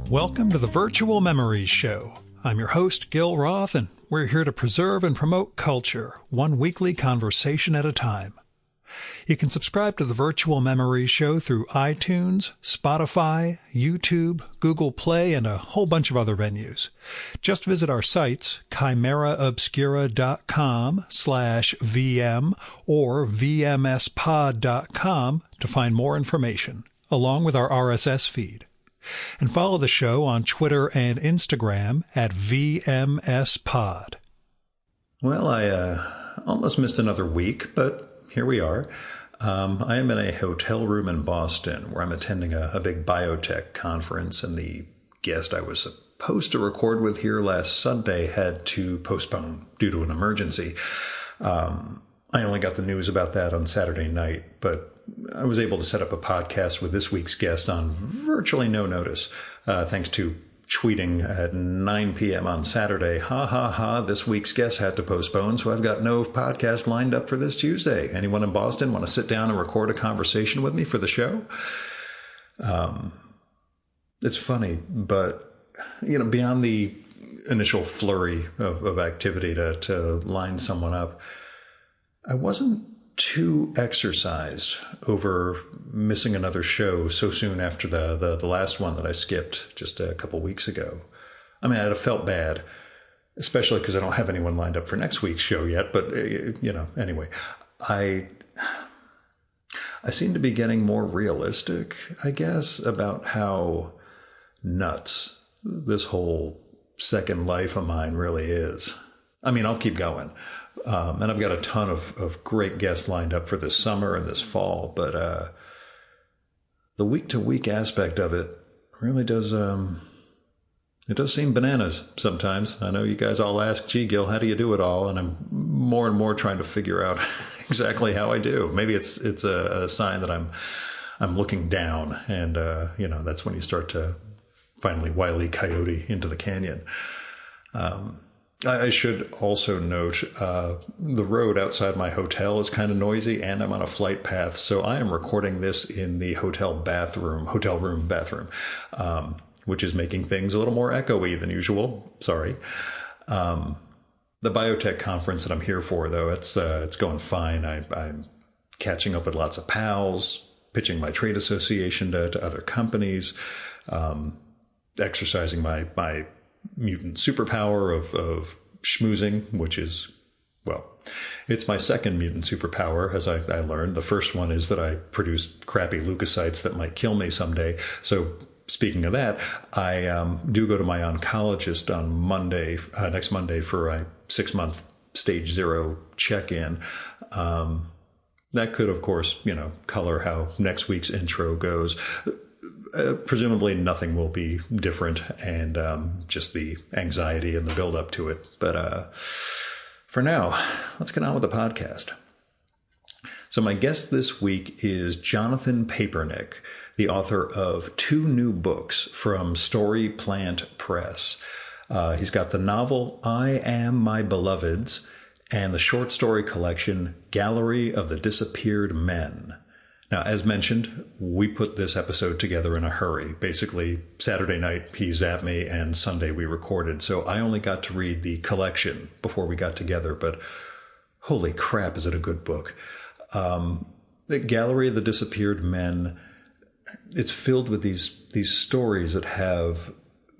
Welcome to the Virtual Memories Show. I'm your host, Gil Roth, and we're here to preserve and promote culture, one weekly conversation at a time. You can subscribe to the Virtual Memories Show through iTunes, Spotify, YouTube, Google Play, and a whole bunch of other venues. Just visit our sites, chimeraobscura.com/VM or vmspod.com to find more information, along with our RSS feed. And follow the show on Twitter and Instagram at VMSPod. Well, I almost missed another week, but here we are. I am in a hotel room in Boston where I'm attending a big biotech conference, and the guest I was supposed to record with here last Sunday had to postpone due to an emergency. I only got the news about that on Saturday night, but I was able to set up a podcast with this week's guest on virtually no notice, thanks to tweeting at 9 p.m. on Saturday, this week's guest had to postpone, so I've got no podcast lined up for this Tuesday. Anyone in Boston want to sit down and record a conversation with me for the show? It's funny, but, beyond the initial flurry of activity to line someone up, I wasn't too exercised over missing another show so soon after the last one that I skipped just a couple weeks ago. I mean, I'd have felt bad, especially because I don't have anyone lined up for next week's show yet. But, anyway, I seem to be getting more realistic, I guess, about how nuts this whole second life of mine really is. I mean, I'll keep going. And I've got a ton of great guests lined up for this summer and this fall, but the week-to-week aspect of it really does, it does seem bananas sometimes. I know you guys all ask, gee, Gil, how do you do it all? And I'm more and more trying to figure out exactly how I do. Maybe it's a sign that I'm looking down, and, that's when you start to finally Wile E. Coyote into the canyon. I should also note the road outside my hotel is kind of noisy, and I'm on a flight path, so I am recording this in the hotel room bathroom, which is making things a little more echoey than usual. Sorry. The biotech conference that I'm here for, though, it's going fine. I'm catching up with lots of pals, pitching my trade association to other companies, exercising my mutant superpower of schmoozing, which is, well, it's my second mutant superpower, as I learned. The first one is that I produce crappy leukocytes that might kill me someday. So speaking of that, I do go to my oncologist on Monday, next Monday, for a 6-month stage 0 check-in. That could, of course, color how next week's intro goes. Presumably nothing will be different, and just the anxiety and the build up to it. But for now, let's get on with the podcast. So my guest this week is Jonathan Papernick, the author of 2 new books from Story Plant Press. He's got the novel I Am My Beloveds and the short story collection Gallery of the Disappeared Men. Now, as mentioned, we put this episode together in a hurry. Basically, Saturday night, he zapped me, and Sunday we recorded. So I only got to read the collection before we got together, but holy crap, is it a good book. The Gallery of the Disappeared Men, it's filled with these stories that have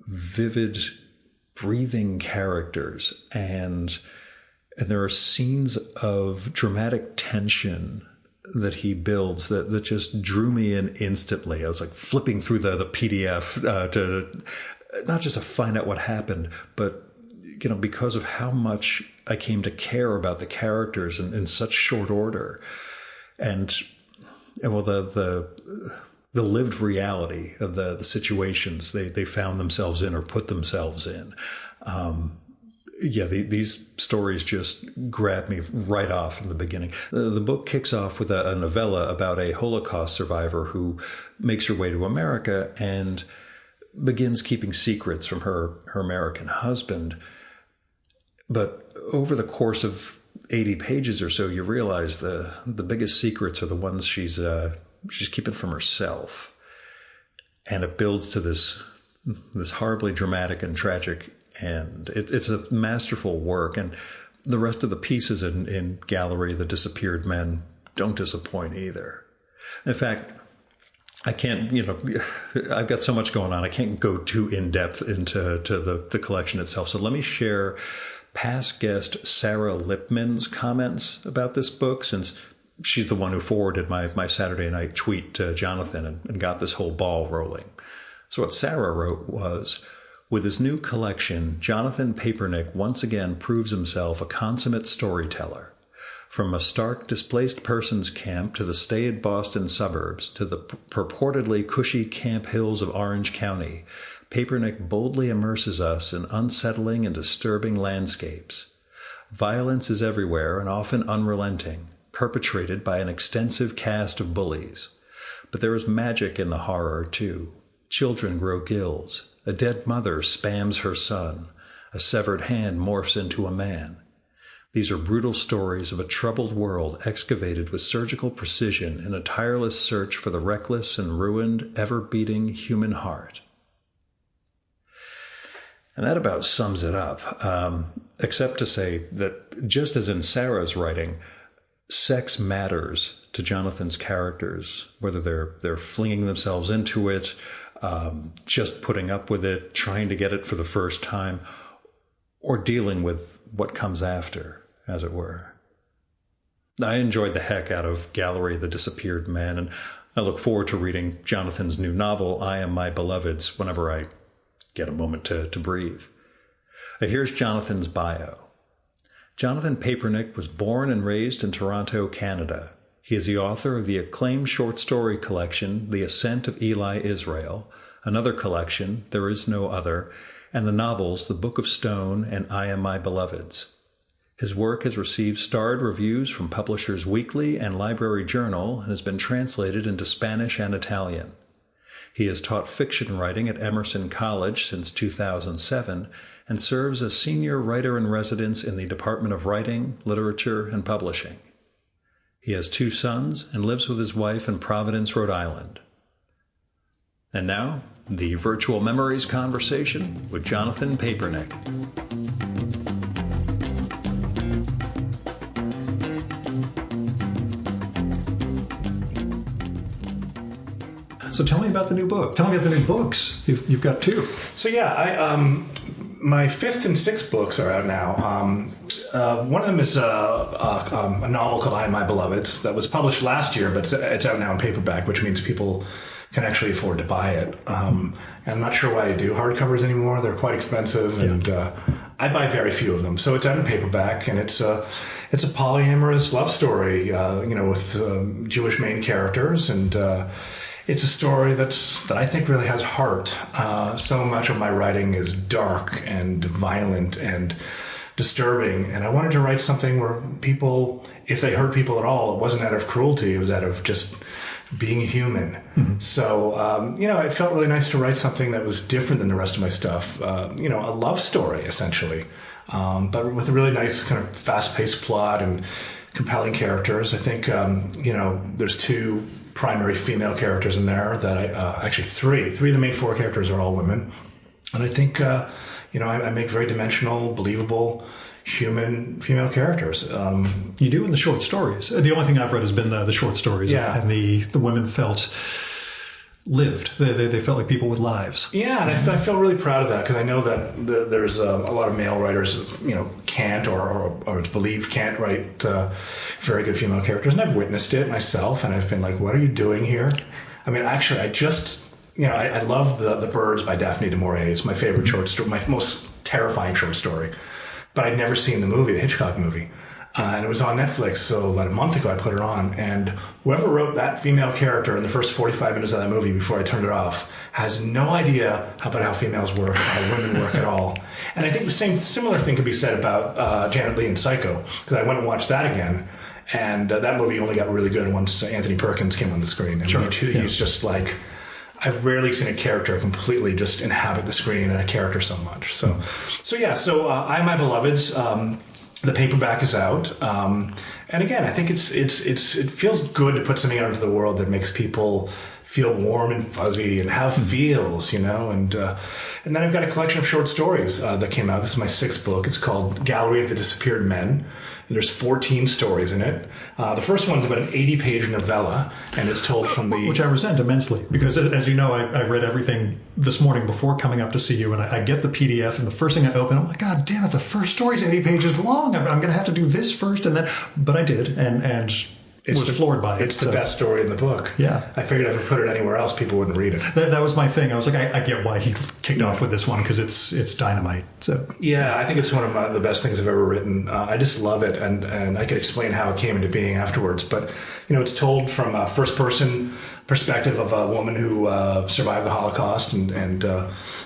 vivid, breathing characters, and there are scenes of dramatic tension that he builds that just drew me in instantly. I was like flipping through the PDF to not just to find out what happened, but because of how much I came to care about the characters in such short order, and well, the lived reality of the situations they found themselves in or put themselves in. These stories just grabbed me right off in the beginning. The book kicks off with a novella about a Holocaust survivor who makes her way to America and begins keeping secrets from her American husband. But over the course of 80 pages or so, you realize the biggest secrets are the ones she's keeping from herself. And it builds to this this horribly dramatic and tragic end. It's a masterful work, and the rest of the pieces in Gallery, The Disappeared Men, don't disappoint either. In fact, I can't, I've got so much going on. I can't go too in depth into the collection itself. So let me share past guest Sarah Lipman's comments about this book, since she's the one who forwarded my Saturday night tweet to Jonathan and got this whole ball rolling. So what Sarah wrote was, with his new collection, Jonathan Papernick once again proves himself a consummate storyteller. From a stark displaced persons camp to the staid Boston suburbs to the purportedly cushy Camp Hills of Orange County, Papernick boldly immerses us in unsettling and disturbing landscapes. Violence is everywhere and often unrelenting, perpetrated by an extensive cast of bullies. But there is magic in the horror, too. Children grow gills. A dead mother spams her son. A severed hand morphs into a man. These are brutal stories of a troubled world excavated with surgical precision in a tireless search for the reckless and ruined, ever-beating human heart. And that about sums it up, except to say that just as in Sarah's writing, sex matters to Jonathan's characters, whether they're flinging themselves into it, just putting up with it, trying to get it for the first time, or dealing with what comes after, as it were. I enjoyed the heck out of Gallery, The Disappeared Men, and I look forward to reading Jonathan's new novel, I Am My Beloved's, whenever I get a moment to breathe. Here's Jonathan's bio. Jonathan Papernick was born and raised in Toronto, Canada. He is the author of the acclaimed short story collection, The Ascent of Eli Israel, another collection, There Is No Other, and the novels The Book of Stone and I Am My Beloved's. His work has received starred reviews from Publishers Weekly and Library Journal and has been translated into Spanish and Italian. He has taught fiction writing at Emerson College since 2007 and serves as senior writer-in-residence in the Department of Writing, Literature, and Publishing. He has 2 sons and lives with his wife in Providence, Rhode Island. And now, the Virtual Memories conversation with Jonathan Papernick. So tell me about the new book. Tell me about the new books. You've got 2. So yeah, my 5th and 6th books are out now. One of them is a novel called I Am My Beloved's that was published last year, but it's out now in paperback, which means people can actually afford to buy it. And I'm not sure why they do hardcovers anymore. They're quite expensive, and I buy very few of them. So it's out in paperback, and it's a polyamorous love story, with Jewish main characters, and it's a story that I think really has heart. So much of my writing is dark and violent and disturbing, and I wanted to write something where people, if they hurt people at all, it wasn't out of cruelty, it was out of just being human. Mm-hmm. So, it felt really nice to write something that was different than the rest of my stuff. A love story, essentially, but with a really nice kind of fast-paced plot and compelling characters. I think, there's 2 primary female characters in there that actually 3 of the main 4 characters are all women. And I think, I make very dimensional, believable, human female characters. You do in the short stories. The only thing I've read has been the short stories. Yeah. And the women felt lived. They felt like people with lives. Yeah, and I feel really proud of that, because I know that there's a lot of male writers, can't or it's believed can't write very good female characters. And I've witnessed it myself, and I've been like, what are you doing here? I mean, actually, I just, I love The Birds by Daphne du Maurier. It's my favorite short story, my most terrifying short story. But I'd never seen the movie, the Hitchcock movie. And it was on Netflix, so about a month ago I put it on. And whoever wrote that female character in the first 45 minutes of that movie before I turned it off has no idea about how females work, how women work at all. And I think the similar thing could be said about Janet Leigh in Psycho, because I went and watched that again. And that movie only got really good once Anthony Perkins came on the screen. And sure. He was just like, I've rarely seen a character completely just inhabit the screen and a character so much. So I Am My Beloved's, the paperback is out. And again, I think it feels good to put something out into the world that makes people feel warm and fuzzy and have feels, and then I've got a collection of short stories that came out. This is my 6th book. It's called Gallery of the Disappeared Men. And there's 14 stories in it. The first one's about an 80-page novella, and it's told from the... Which I resent immensely, because as you know, I read everything this morning before coming up to see you, and I get the PDF, and the first thing I open, I'm like, God damn it, the first story's 80 pages long. I'm going to have to do this first, and then... But I did, and was floored by it. It's the best story in the book. Yeah. I figured if I put it anywhere else, people wouldn't read it. That was my thing. I was like, I get why he kicked off with this one, because it's dynamite. So yeah, I think it's one of the best things I've ever written. I just love it, and I could explain how it came into being afterwards. But it's told from a first-person perspective of a woman who survived the Holocaust and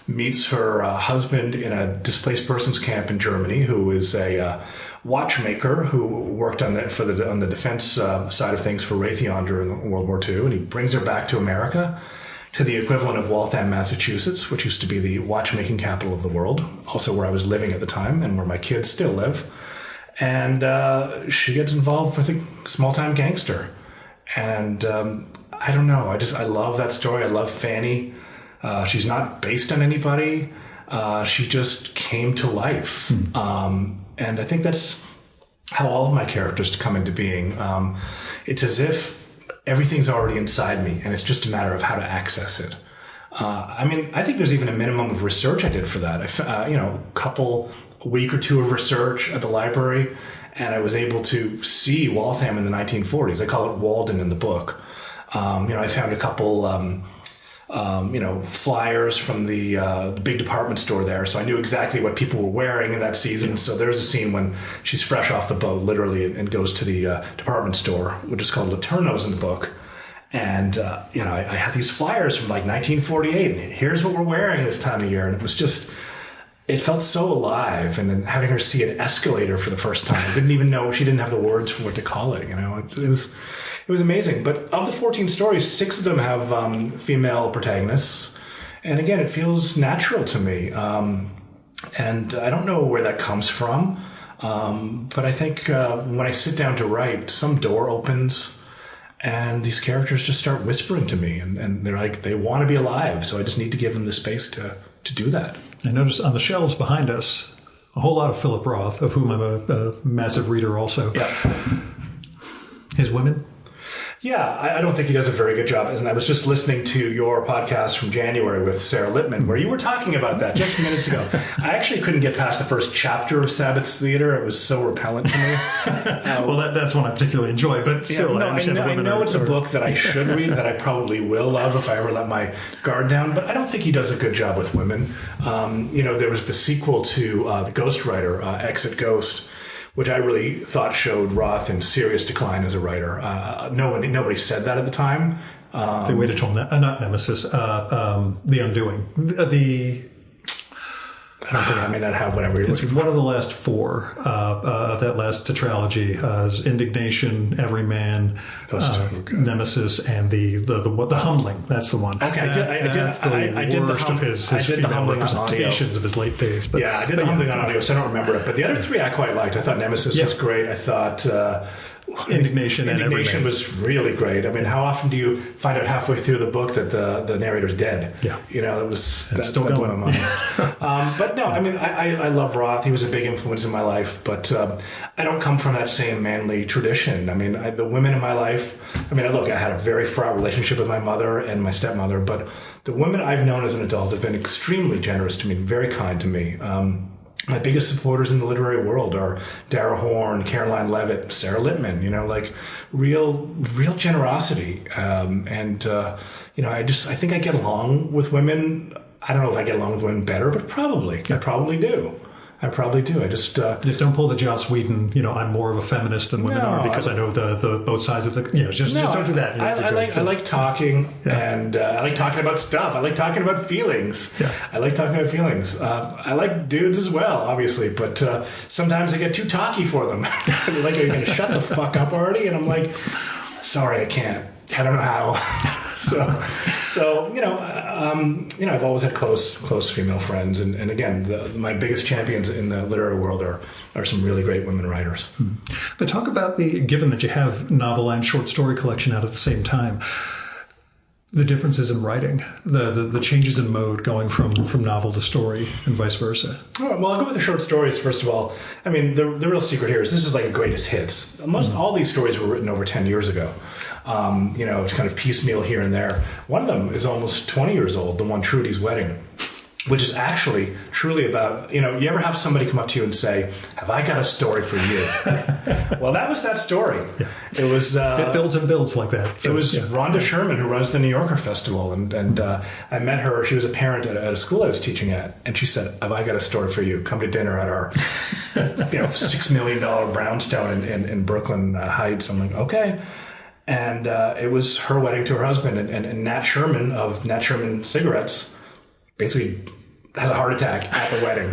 meets her husband in a displaced persons camp in Germany, who is a watchmaker who worked on the defense side of things for Raytheon during World War II, and he brings her back to America, to the equivalent of Waltham, Massachusetts, which used to be the watchmaking capital of the world, also where I was living at the time and where my kids still live. And she gets involved with a small-time gangster. And I don't know, I love that story. I love Fanny. She's not based on anybody. She just came to life. And I think that's how all of my characters come into being. It's as if everything's already inside me, and it's just a matter of how to access it. I think there's even a minimum of research I did for that. A week or two of research at the library, and I was able to see Waltham in the 1940s. I call it Walden in the book. I found a couple... flyers from the big department store there. So I knew exactly what people were wearing in that season. So there's a scene when she's fresh off the boat, literally, and goes to the department store, which is called Laterno's in the book. And, I had these flyers from like 1948, and here's what we're wearing this time of year. And it was just, it felt so alive. And then having her see an escalator for the first time, I didn't even know, she didn't have the words for what to call it. It was amazing. But of the 14 stories, 6 of them have female protagonists. And again, it feels natural to me. And I don't know where that comes from. But I think when I sit down to write, some door opens and these characters just start whispering to me. And they're like, they want to be alive. So I just need to give them the space to do that. I noticed on the shelves behind us, a whole lot of Philip Roth, of whom I'm a massive reader also. Yeah. His women? Yeah, I don't think he does a very good job. And I was just listening to your podcast from January with Sarah Littman, where you were talking about that just minutes ago. I actually couldn't get past the first chapter of Sabbath's Theater. It was so repellent to me. Well, that's one I particularly enjoy, but still, I understand I know it's a book that I should read, that I probably will love if I ever let my guard down, but I don't think he does a good job with women. There was the sequel to The Ghostwriter, Exit Ghost, which I really thought showed Roth in serious decline as a writer. Nobody said that at the time. They waited till not Nemesis, The Undoing. I don't think I may not have whatever you're It's one of the last 4 of that last tetralogy. Indignation, Everyman, Nemesis, and the Humbling. That's the one. Okay, That's the worst of his female representations of his late days. But, I did the Humbling on audio, so I don't remember it. But the other 3 I quite liked. I thought Nemesis was great. I thought... Indignation was really great. I mean, how often do you find out halfway through the book that the narrator's dead? Yeah. That's still going on. But no, I love Roth. He was a big influence in my life, but I don't come from that same manly tradition. The women in my life, I had a very fraught relationship with my mother and my stepmother, but the women I've known as an adult have been extremely generous to me, very kind to me. My biggest supporters in the literary world are Dara Horn, Caroline Levitt, Sarah Littman, real generosity. I think I get along with women. I don't know if I get along with women better, but probably. I probably do. I just don't pull the Joss Whedon. I'm more of a feminist than women are because I know the both sides of the. Just don't do that. I like talking, and I like talking about stuff. I like talking about feelings. Yeah. I like talking about feelings. I like dudes as well, obviously, but sometimes I get too talky for them. They're like, "Are you going to shut the fuck up already?" And I'm like, "Sorry, I can't. I don't know how." I've always had close female friends, and again, my biggest champions in the literary world are some really great women writers. But talk about given that you have novel and short story collection out at the same time, the differences in writing, the changes in mode going from novel to story and vice versa? All right, well, I'll go with the short stories first of all. I mean, the real secret here is this is like a greatest hits. All these stories were written over 10 years ago. It's kind of piecemeal here and there. One of them is almost 20 years old, the one Trudy's Wedding, which is actually truly about, you ever have somebody come up to you and say, have I got a story for you? Well, that was that story. Yeah. It was... it builds and builds like that. So, it was Rhonda Sherman, who runs the New Yorker Festival, and I met her. She was a parent at a school I was teaching at, and she said, have I got a story for you? Come to dinner at our $6 million brownstone in Brooklyn Heights. I'm like, okay. And it was her wedding to her husband, and Nat Sherman of Nat Sherman Cigarettes basically has a heart attack at the wedding.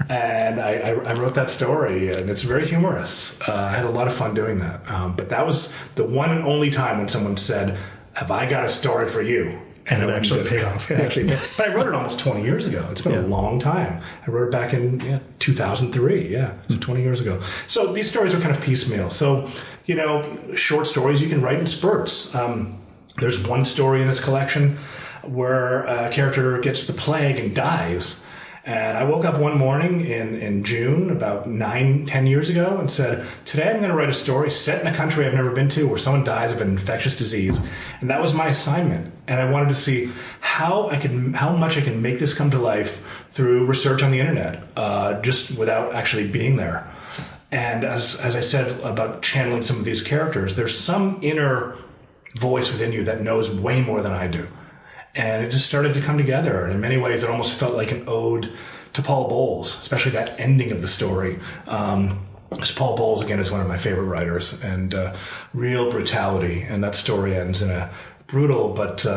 And I wrote that story, and it's very humorous. I had a lot of fun doing that. But that was the one and only time when someone said, have I got a story for you? And it actually paid off. But I wrote it almost 20 years ago. It's been a long time. I wrote it back in 2003. So 20 years ago. So these stories are kind of piecemeal. So, short stories you can write in spurts. There's one story in this collection where a character gets the plague and dies. And I woke up one morning in June, about 9-10 years ago, and said, today I'm going to write a story set in a country I've never been to where someone dies of an infectious disease. And that was my assignment. And I wanted to see how much I can make this come to life through research on the internet, just without actually being there. And as I said about channeling some of these characters, there's some inner voice within you that knows way more than I do. And it just started to come together. And in many ways, it almost felt like an ode to Paul Bowles, especially that ending of the story. Because Paul Bowles, again, is one of my favorite writers, and real brutality. And that story ends in a brutal but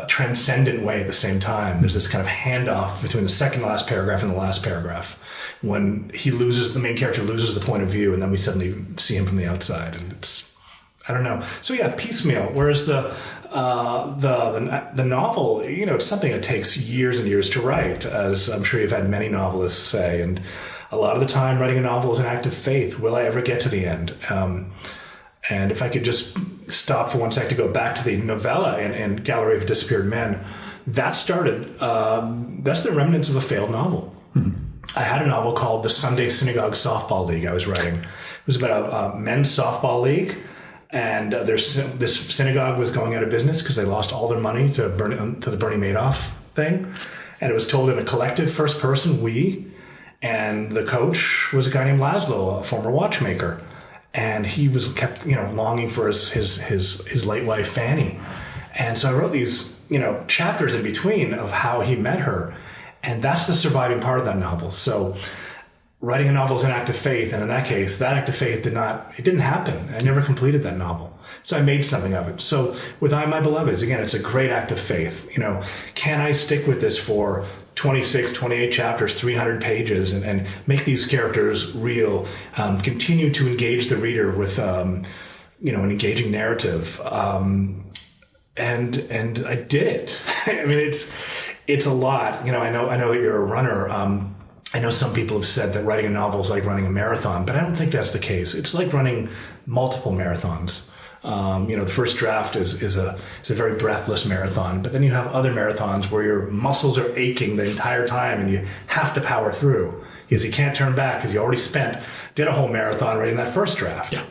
transcendent way at the same time. There's this kind of handoff between the second last paragraph and the last paragraph when the main character loses the point of view, and then we suddenly see him from the outside. And it's, I don't know. So yeah, piecemeal. Whereas the novel, it's something that takes years and years to write, as I'm sure you've had many novelists say. And a lot of the time, writing a novel is an act of faith. Will I ever get to the end? And if I could just stop for one sec to go back to the novella in Gallery of Disappeared Men, that started. That's the remnants of a failed novel. I had a novel called The Sunday Synagogue Softball League I was writing. It was about a men's softball league. And this synagogue was going out of business because they lost all their money to the Bernie Madoff thing. And it was told in a collective first person, we. And the coach was a guy named Laszlo, a former watchmaker. And he kept longing for his late wife, Fanny. And so I wrote these, chapters in between of how he met her. And that's the surviving part of that novel. So writing a novel is an act of faith, and in that case, that act of faith didn't happen. I never completed that novel. So I made something of it. So with I, My Beloveds, again, it's a great act of faith. Can I stick with this for 26, 28 chapters, 300 pages, and make these characters real, continue to engage the reader with, an engaging narrative. And I did it. I mean, it's a lot. I know that you're a runner. I know some people have said that writing a novel is like running a marathon, but I don't think that's the case. It's like running multiple marathons. The first draft is a very breathless marathon, but then you have other marathons where your muscles are aching the entire time and you have to power through because you can't turn back because you already did a whole marathon writing that first draft. Yeah.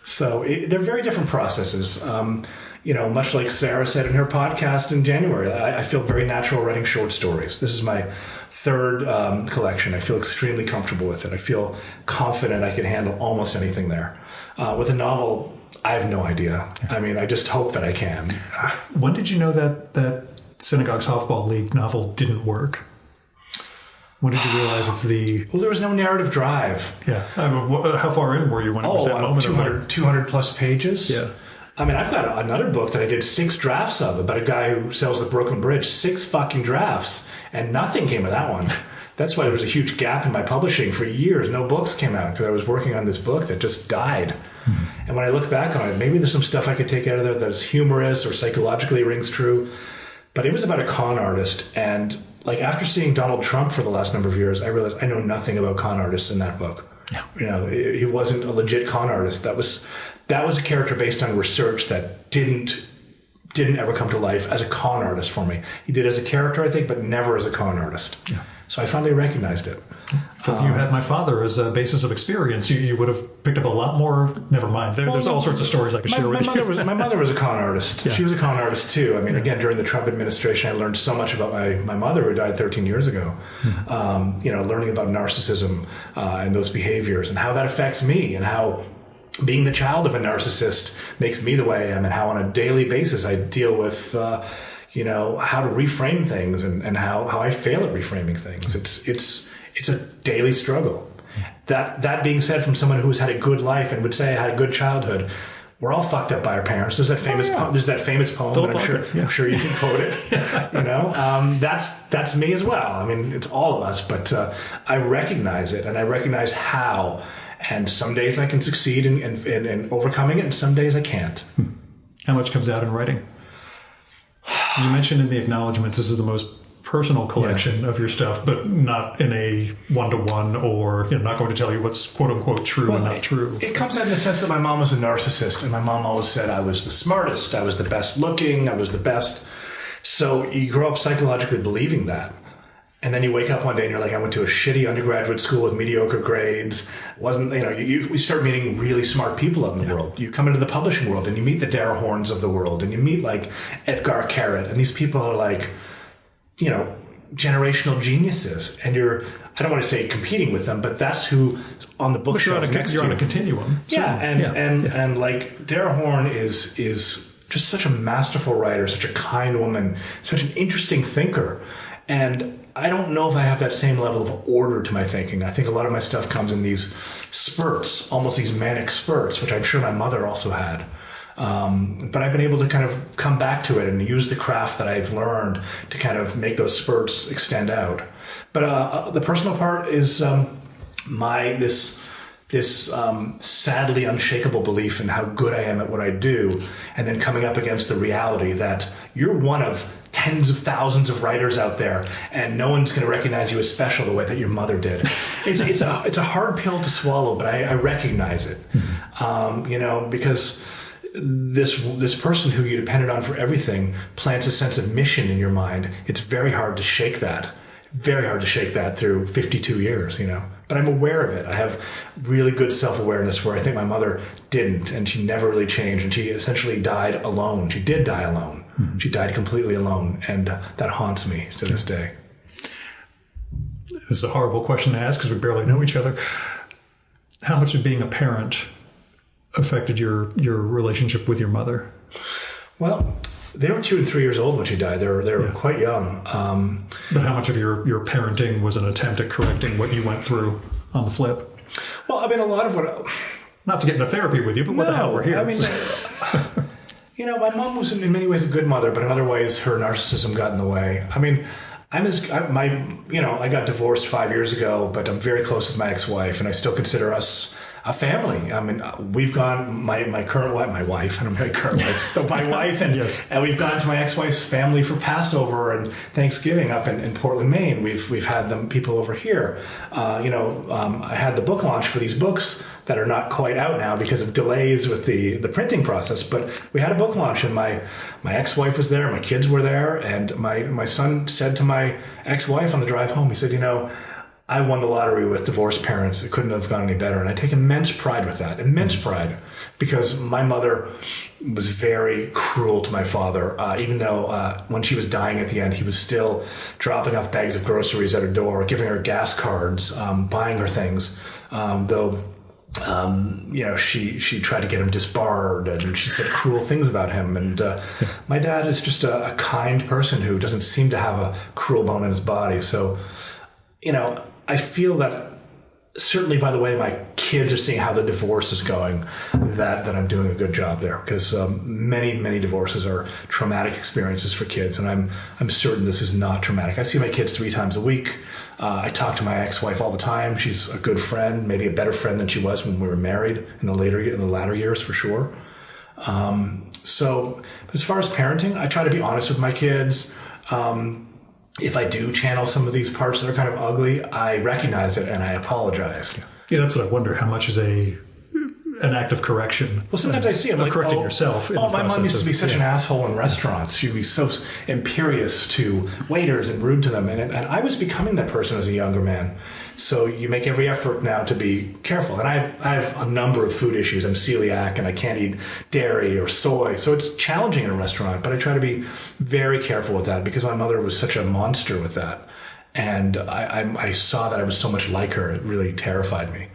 So they're very different processes. Much like Sarah said in her podcast in January, I feel very natural writing short stories. This is my third collection. I feel extremely comfortable with it. I feel confident I can handle almost anything there. With a novel, I have no idea. I mean, I just hope that I can. When did you know that Synagogue Softball League novel didn't work? When did you realize it's the... Well, there was no narrative drive. Yeah. I mean, how far in were you when it was that moment? 200 plus pages. Yeah. I mean, I've got another book that I did 6 drafts of about a guy who sells the Brooklyn Bridge, 6 fucking drafts, and nothing came of that one. That's why there was a huge gap in my publishing for years. No books came out because I was working on this book that just died. Mm-hmm. And when I look back on it, maybe there's some stuff I could take out of there that's humorous or psychologically rings true. But it was about a con artist. And after seeing Donald Trump for the last number of years, I realized I know nothing about con artists in that book. No. He wasn't a legit con artist. That was a character based on research that didn't didn't ever come to life as a con artist for me. He did as a character, I think, but never as a con artist. Yeah. So I finally recognized it. If you had my father as a basis of experience, you would have picked up a lot more. Never mind. There's all sorts of stories I could share with you. My mother was a con artist. Yeah. She was a con artist too. I mean, again, during the Trump administration, I learned so much about my mother, who died 13 years ago. Learning about narcissism and those behaviors and how that affects me, and how being the child of a narcissist makes me the way I am, and how on a daily basis I deal with how to reframe things and how I fail at reframing things. It's a daily struggle. That being said, from someone who's had a good life and would say I had a good childhood, we're all fucked up by our parents. There's that famous poem that I'm sure you can quote it. That's me as well. I mean, it's all of us, but I recognize it, and I recognize how. And some days I can succeed in overcoming it, and some days I can't. How much comes out in writing? You mentioned in the acknowledgments this is the most personal collection of your stuff, but not in a one-to-one, or not going to tell you what's quote-unquote true and not true. It comes out in the sense that my mom was a narcissist, and my mom always said I was the smartest, I was the best looking, I was the best. So you grow up psychologically believing that. And then you wake up one day and you're like, I went to a shitty undergraduate school with mediocre grades. We start meeting really smart people out in the world. You come into the publishing world and you meet the Dara Horns of the world, and you meet like Edgar Carrot, and these people are like, generational geniuses. And I don't want to say competing with them, but that's who on the bookshelf next to you. You're on a continuum. Yeah, and like Dara Horn is just such a masterful writer, such a kind woman, such an interesting thinker. And I don't know if I have that same level of order to my thinking. I think a lot of my stuff comes in these spurts, almost these manic spurts, which I'm sure my mother also had. But I've been able to kind of come back to it and use the craft that I've learned to kind of make those spurts extend out. But the personal part is this sadly unshakable belief in how good I am at what I do, and then coming up against the reality that you're one of tens of thousands of writers out there, and no one's going to recognize you as special the way that your mother did. It's a hard pill to swallow, but I recognize it. Because this person who you depended on for everything plants a sense of mission in your mind. It's very hard to shake that. Very hard to shake that through 52 years, But I'm aware of it. I have really good self-awareness where I think my mother didn't, and she never really changed, and she essentially died alone. She did die alone. She died completely alone, and that haunts me to this day. This is a horrible question to ask because we barely know each other. How much of being a parent affected your relationship with your mother? Well, they were 2 and 3 years old when she died. They were quite young. But how much of your parenting was an attempt at correcting what you went through on the flip? Well, I mean, a lot of what... Not to get into therapy with you, but what the hell, we're here. I mean, my mom was in many ways a good mother, but in other ways her narcissism got in the way. I mean, I got divorced 5 years ago, but I'm very close with my ex-wife, and I still consider us a family. I mean, we've gone, my current wife, my wife, and my current wife, but my wife, and, yes. And we've gone to my ex-wife's family for Passover and Thanksgiving up in Portland, Maine. We've had people over here. I had the book launch for these books that are not quite out now because of delays with the printing process. But we had a book launch, and my ex-wife was there, my kids were there, and my son said to my ex-wife on the drive home, he said, I won the lottery with divorced parents. It couldn't have gone any better. And I take immense pride with that, because my mother was very cruel to my father, even though when she was dying at the end, he was still dropping off bags of groceries at her door, giving her gas cards, buying her things, she tried to get him disbarred, and she said cruel things about him. And my dad is just a kind person who doesn't seem to have a cruel bone in his body. So, I feel that certainly by the way my kids are seeing how the divorce is going, that I'm doing a good job there, because many divorces are traumatic experiences for kids, and I'm certain this is not traumatic. I see my kids 3 times a week. I talk to my ex-wife all the time. She's a good friend, maybe a better friend than she was when we were married in the latter years, for sure. But as far as parenting, I try to be honest with my kids. If I do channel some of these parts that are kind of ugly, I recognize it and I apologize. Yeah, that's what I wonder. How much is an act of correction. Well, sometimes I see him of like, correcting yourself. In Oh, the my mom used to be such an asshole in restaurants. She'd be so imperious to waiters and rude to them. And I was becoming that person as a younger man. So you make every effort now to be careful. And I have a number of food issues. I'm celiac and I can't eat dairy or soy. So it's challenging in a restaurant, but I try to be very careful with that because my mother was such a monster with that. And I saw that I was so much like her. It really terrified me,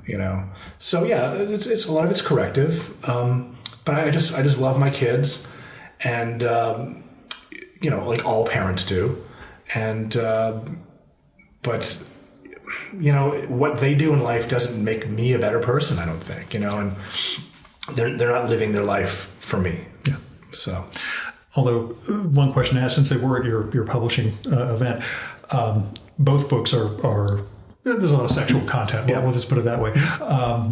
you know? So yeah, it's a lot of it's corrective. But I just love my kids and, you know, like all parents do. And, but you know, what they do in life doesn't make me a better person, I don't think, you know, and they're not living their life for me. Yeah. So, although one question asked, since they were at your publishing event, both books are there's a lot of sexual content. Yeah. We'll just put it that way.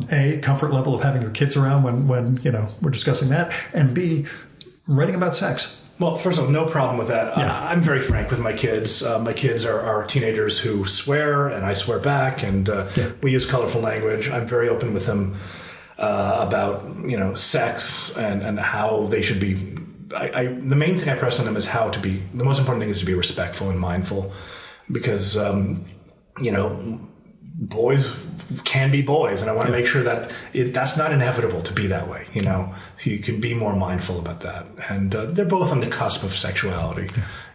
A, comfort level of having your kids around when you know we're discussing that, and B, writing about sex. well, first of all, no problem with that. Yeah. I'm very frank with my kids. My kids are teenagers who swear, and I swear back, and we use colorful language. I'm very open with them about, you know, sex and how they should be. The main thing I press on them is how to be. The most important thing is to be respectful and mindful, because you know, boys can be boys, and I want to make sure that that's not inevitable to be that way, you know, so you can be more mindful about that. And they're both on the cusp of sexuality,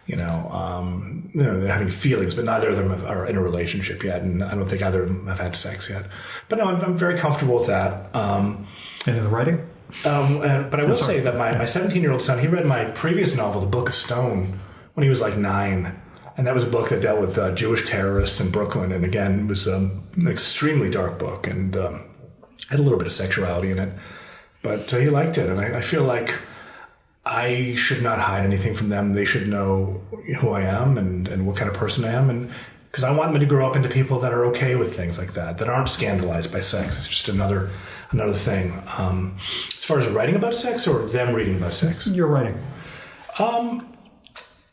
you know, they're having feelings, but neither of them are in a relationship yet, and I don't think either of them have had sex yet. But no, I'm very comfortable with that. And in the writing? But I will say that my 17-year-old son, he read my previous novel, The Book of Stone, when he was like 9. And that was a book that dealt with Jewish terrorists in Brooklyn. And again, it was an extremely dark book and had a little bit of sexuality in it. But he liked it. And I feel like I should not hide anything from them. They should know who I am and what kind of person I am. And because I want them to grow up into people that are okay with things like that aren't scandalized by sex. It's just another thing. As far as writing about sex or them reading about sex? You're writing.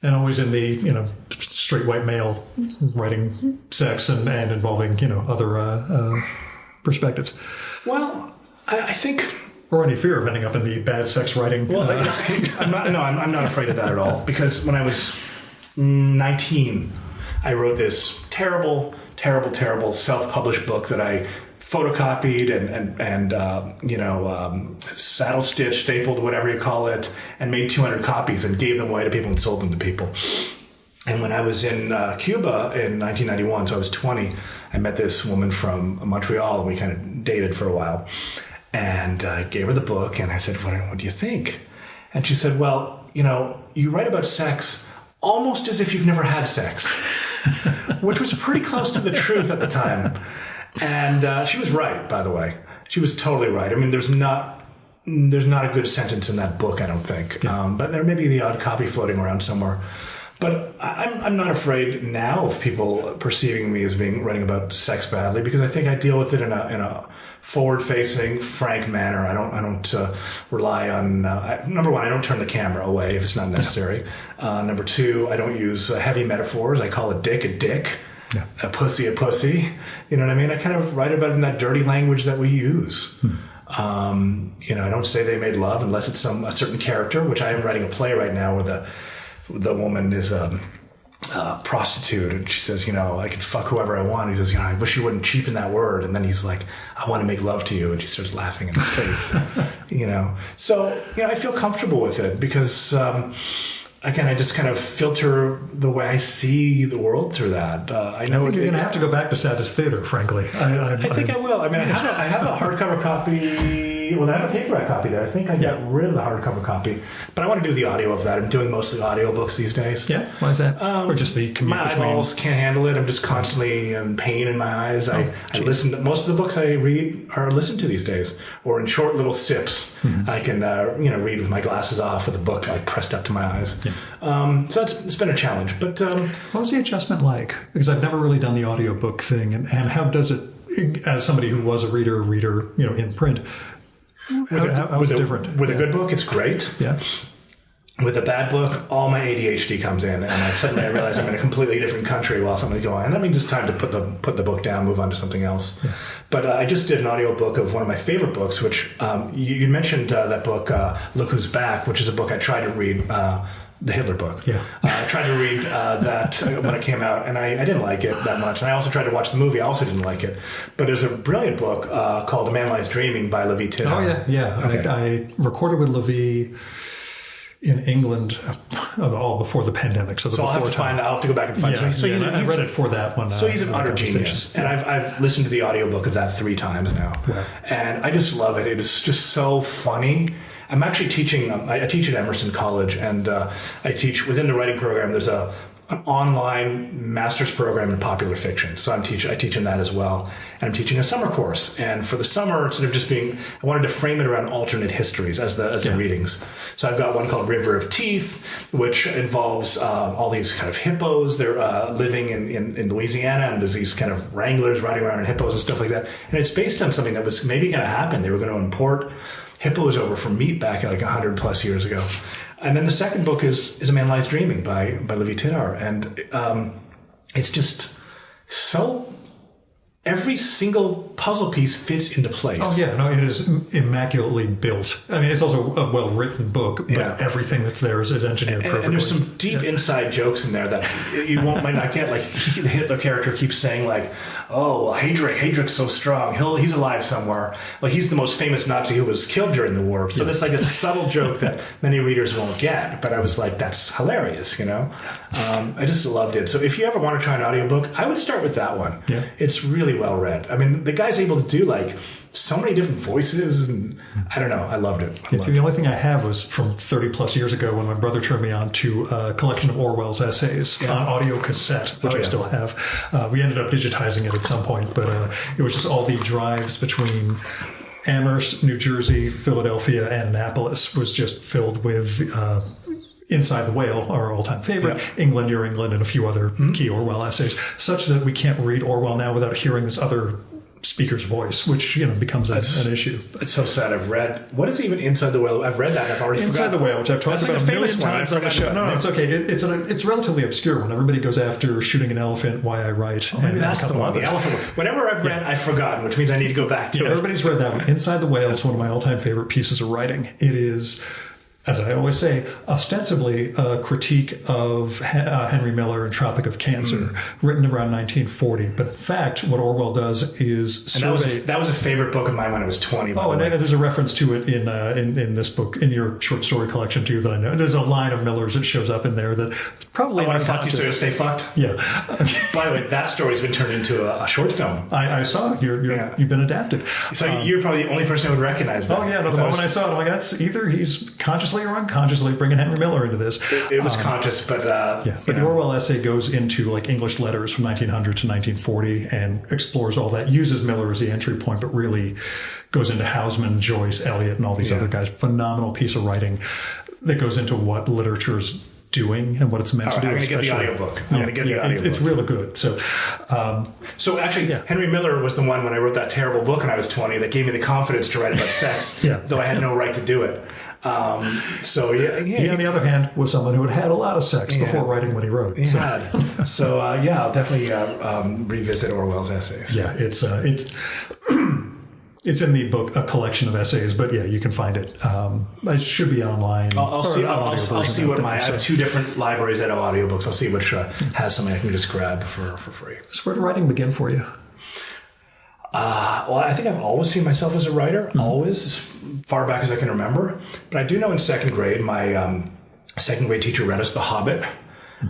And always in the, you know, straight white male writing sex and involving, you know, other perspectives. Well, I think... Or any fear of ending up in the bad sex writing. Well, I'm not afraid of that at all. Because when I was 19, I wrote this terrible, terrible, terrible self-published book that I photocopied and you know, saddle stitched, stapled, whatever you call it, and made 200 copies and gave them away to people and sold them to people. And when I was in Cuba in 1991, so I was 20, I met this woman from Montreal, and we kind of dated for a while. And I gave her the book, and I said, what do you think? And she said, well, you know, you write about sex almost as if you've never had sex, which was pretty close to the truth at the time. And she was right, by the way. She was totally right. I mean, there's not a good sentence in that book, I don't think. But there may be the odd copy floating around somewhere. But I'm not afraid now of people perceiving me as writing about sex badly, because I think I deal with it in a forward-facing, frank manner. I don't rely on. Number one, I don't turn the camera away if it's not necessary. Number two, I don't use heavy metaphors. I call a dick. Yeah. A pussy. You know what I mean? I kind of write about it in that dirty language that we use. You know, I don't say they made love unless it's a certain character, which I am writing a play right now where the woman is a prostitute, and she says, you know, I can fuck whoever I want. He says, you know, I wish you wouldn't cheapen that word. And then he's like, I want to make love to you. And she starts laughing in his face, you know. So, you know, I feel comfortable with it because... again, I just kind of filter the way I see the world through that. I know you're going to have to go back to Sadist Theater, frankly. I think I will. I mean, I have a hardcover copy. Well, I have a paperback copy there. I think I got rid of the hardcover copy, but I want to do the audio of that. I'm doing mostly audiobooks these days. Yeah, why is that? Or just the commute my eyeballs can't handle it. I'm just constantly in pain in my eyes. I listen to most of the books I read are listened to these days, or in short little sips. I can read with my glasses off with a book like pressed up to my eyes. Yeah. So it's been a challenge. But what was the adjustment like? Because I've never really done the audiobook thing, and how does it, as somebody who was a reader, you know, in print, how is it different? With a good book, it's great. Yeah. with a bad book, all my ADHD comes in, and suddenly I realize I'm in a completely different country while something's going on. And that means it's time to put the book down, move on to something else. Yeah. But I just did an audiobook of one of my favorite books, which you mentioned that book, Look Who's Back, which is a book I tried to read, the Hitler book. Yeah. I tried to read that when it came out, and I didn't like it that much. And I also tried to watch the movie. I also didn't like it. But there's a brilliant book called A Man Lies Dreaming by Levi Tidhar. Oh, yeah. Okay. I recorded with Levi in England all before the pandemic. So I'll have to find that. I'll have to go back and find it. So I read it for that one. So he's an utter genius. And I've listened to the audiobook of that 3 times now. Wow. And I just love it. It is just so funny. I'm actually teaching, I teach at Emerson College, and I teach within the writing program. There's an online master's program in popular fiction. So I teach in that as well. And I'm teaching a summer course. And for the summer, instead of just I wanted to frame it around alternate histories as the readings. So I've got one called River of Teeth, which involves all these kind of hippos. They're living in Louisiana, and there's these kind of wranglers riding around in hippos and stuff like that. And it's based on something that was maybe going to happen. They were going to import hippos over from meat back like 100 plus years ago. And then the second book is A Man Lies Dreaming by Levi Tidhar. And it's just so... Every single puzzle piece fits into place. Oh, yeah. No, it is immaculately built. I mean, it's also a well-written book, but everything that's there is engineered perfectly. And there's some deep inside jokes in there that you might not get. Like, the Hitler character keeps saying, like, oh, well, Heydrich's so strong. He's alive somewhere. Like, he's the most famous Nazi who was killed during the war. So there's like a subtle joke that many readers won't get. But I was like, that's hilarious, you know? I just loved it. So if you ever want to try an audiobook, I would start with that one. Yeah. It's really well read. I mean, the guy's able to do like so many different voices, and I don't know. I loved it. The only thing I have was from 30 plus years ago when my brother turned me on to a collection of Orwell's essays on audio cassette, which I still have. We ended up digitizing it at some point, but it was just all the drives between Amherst, New Jersey, Philadelphia, and Annapolis was just filled with Inside the Whale, our all-time favorite, England, Your England, and a few other key Orwell essays, such that we can't read Orwell now without hearing this other speaker's voice, which becomes an issue. It's so sad. I've read... What is even Inside the Whale? I've read that. I've already Inside forgotten. the Whale, which I've talked about a million times on the show. No, it's okay. It's a relatively obscure one. Everybody goes after Shooting an Elephant, Why I Write, maybe that's the one. The elephant one. Whatever I've read, I've forgotten, which means I need to go back to it. Everybody's read that one. Inside the Whale is one of my all-time favorite pieces of writing. It is... as I always say, ostensibly a critique of Henry Miller and Tropic of Cancer, written around 1940. But in fact, what Orwell does is that was a favorite book of mine when I was 20. And there's a reference to it in this book, in your short story collection too, that I know. There's a line of Miller's that shows up in there that probably... I fuck you so you'll stay fucked? Yeah. By the way, that story's been turned into a short film. I saw it. You've been adapted. So you're probably the only person who would recognize that. Oh, yeah. No, the moment I saw it, I'm like, that's either he's consciously or unconsciously bringing Henry Miller into this. It was conscious, but... But the Orwell essay goes into like English letters from 1900 to 1940 and explores all that, uses Miller as the entry point, but really goes into Housman, Joyce, Eliot, and all these other guys. Phenomenal piece of writing that goes into what literature's doing and what it's meant to do. I'm going to get the audiobook. I'm going to get the audiobook. It's really good. So actually, Henry Miller was the one when I wrote that terrible book when I was 20 that gave me the confidence to write about sex, though I had no right to do it. He, on the other hand, was someone who had a lot of sex before writing what he wrote. I'll definitely revisit Orwell's essays. Yeah, it's in the book, a collection of essays, but you can find it. It should be online. I'll see what I have 2 different libraries that have audiobooks. I'll see which has something I can just grab for free. So where did writing begin for you? Well, I think I've always seen myself as a writer, always, as far back as I can remember. But I do know in second grade, my second grade teacher read us The Hobbit.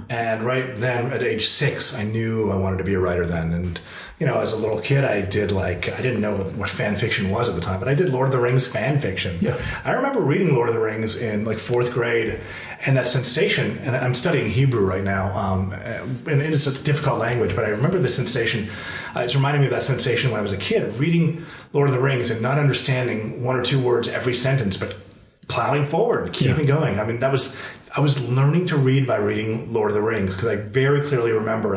And right then, at age 6, I knew I wanted to be a writer then. And, as a little kid, I didn't know what fan fiction was at the time, but I did Lord of the Rings fan fiction. Yeah. I remember reading Lord of the Rings in 4th grade, and that sensation, and I'm studying Hebrew right now, and it's a difficult language, but I remember the sensation. It's reminding me of that sensation when I was a kid, reading Lord of the Rings and not understanding 1 or 2 words every sentence, but plowing forward, keeping going. I mean, I was learning to read by reading Lord of the Rings, because I very clearly remember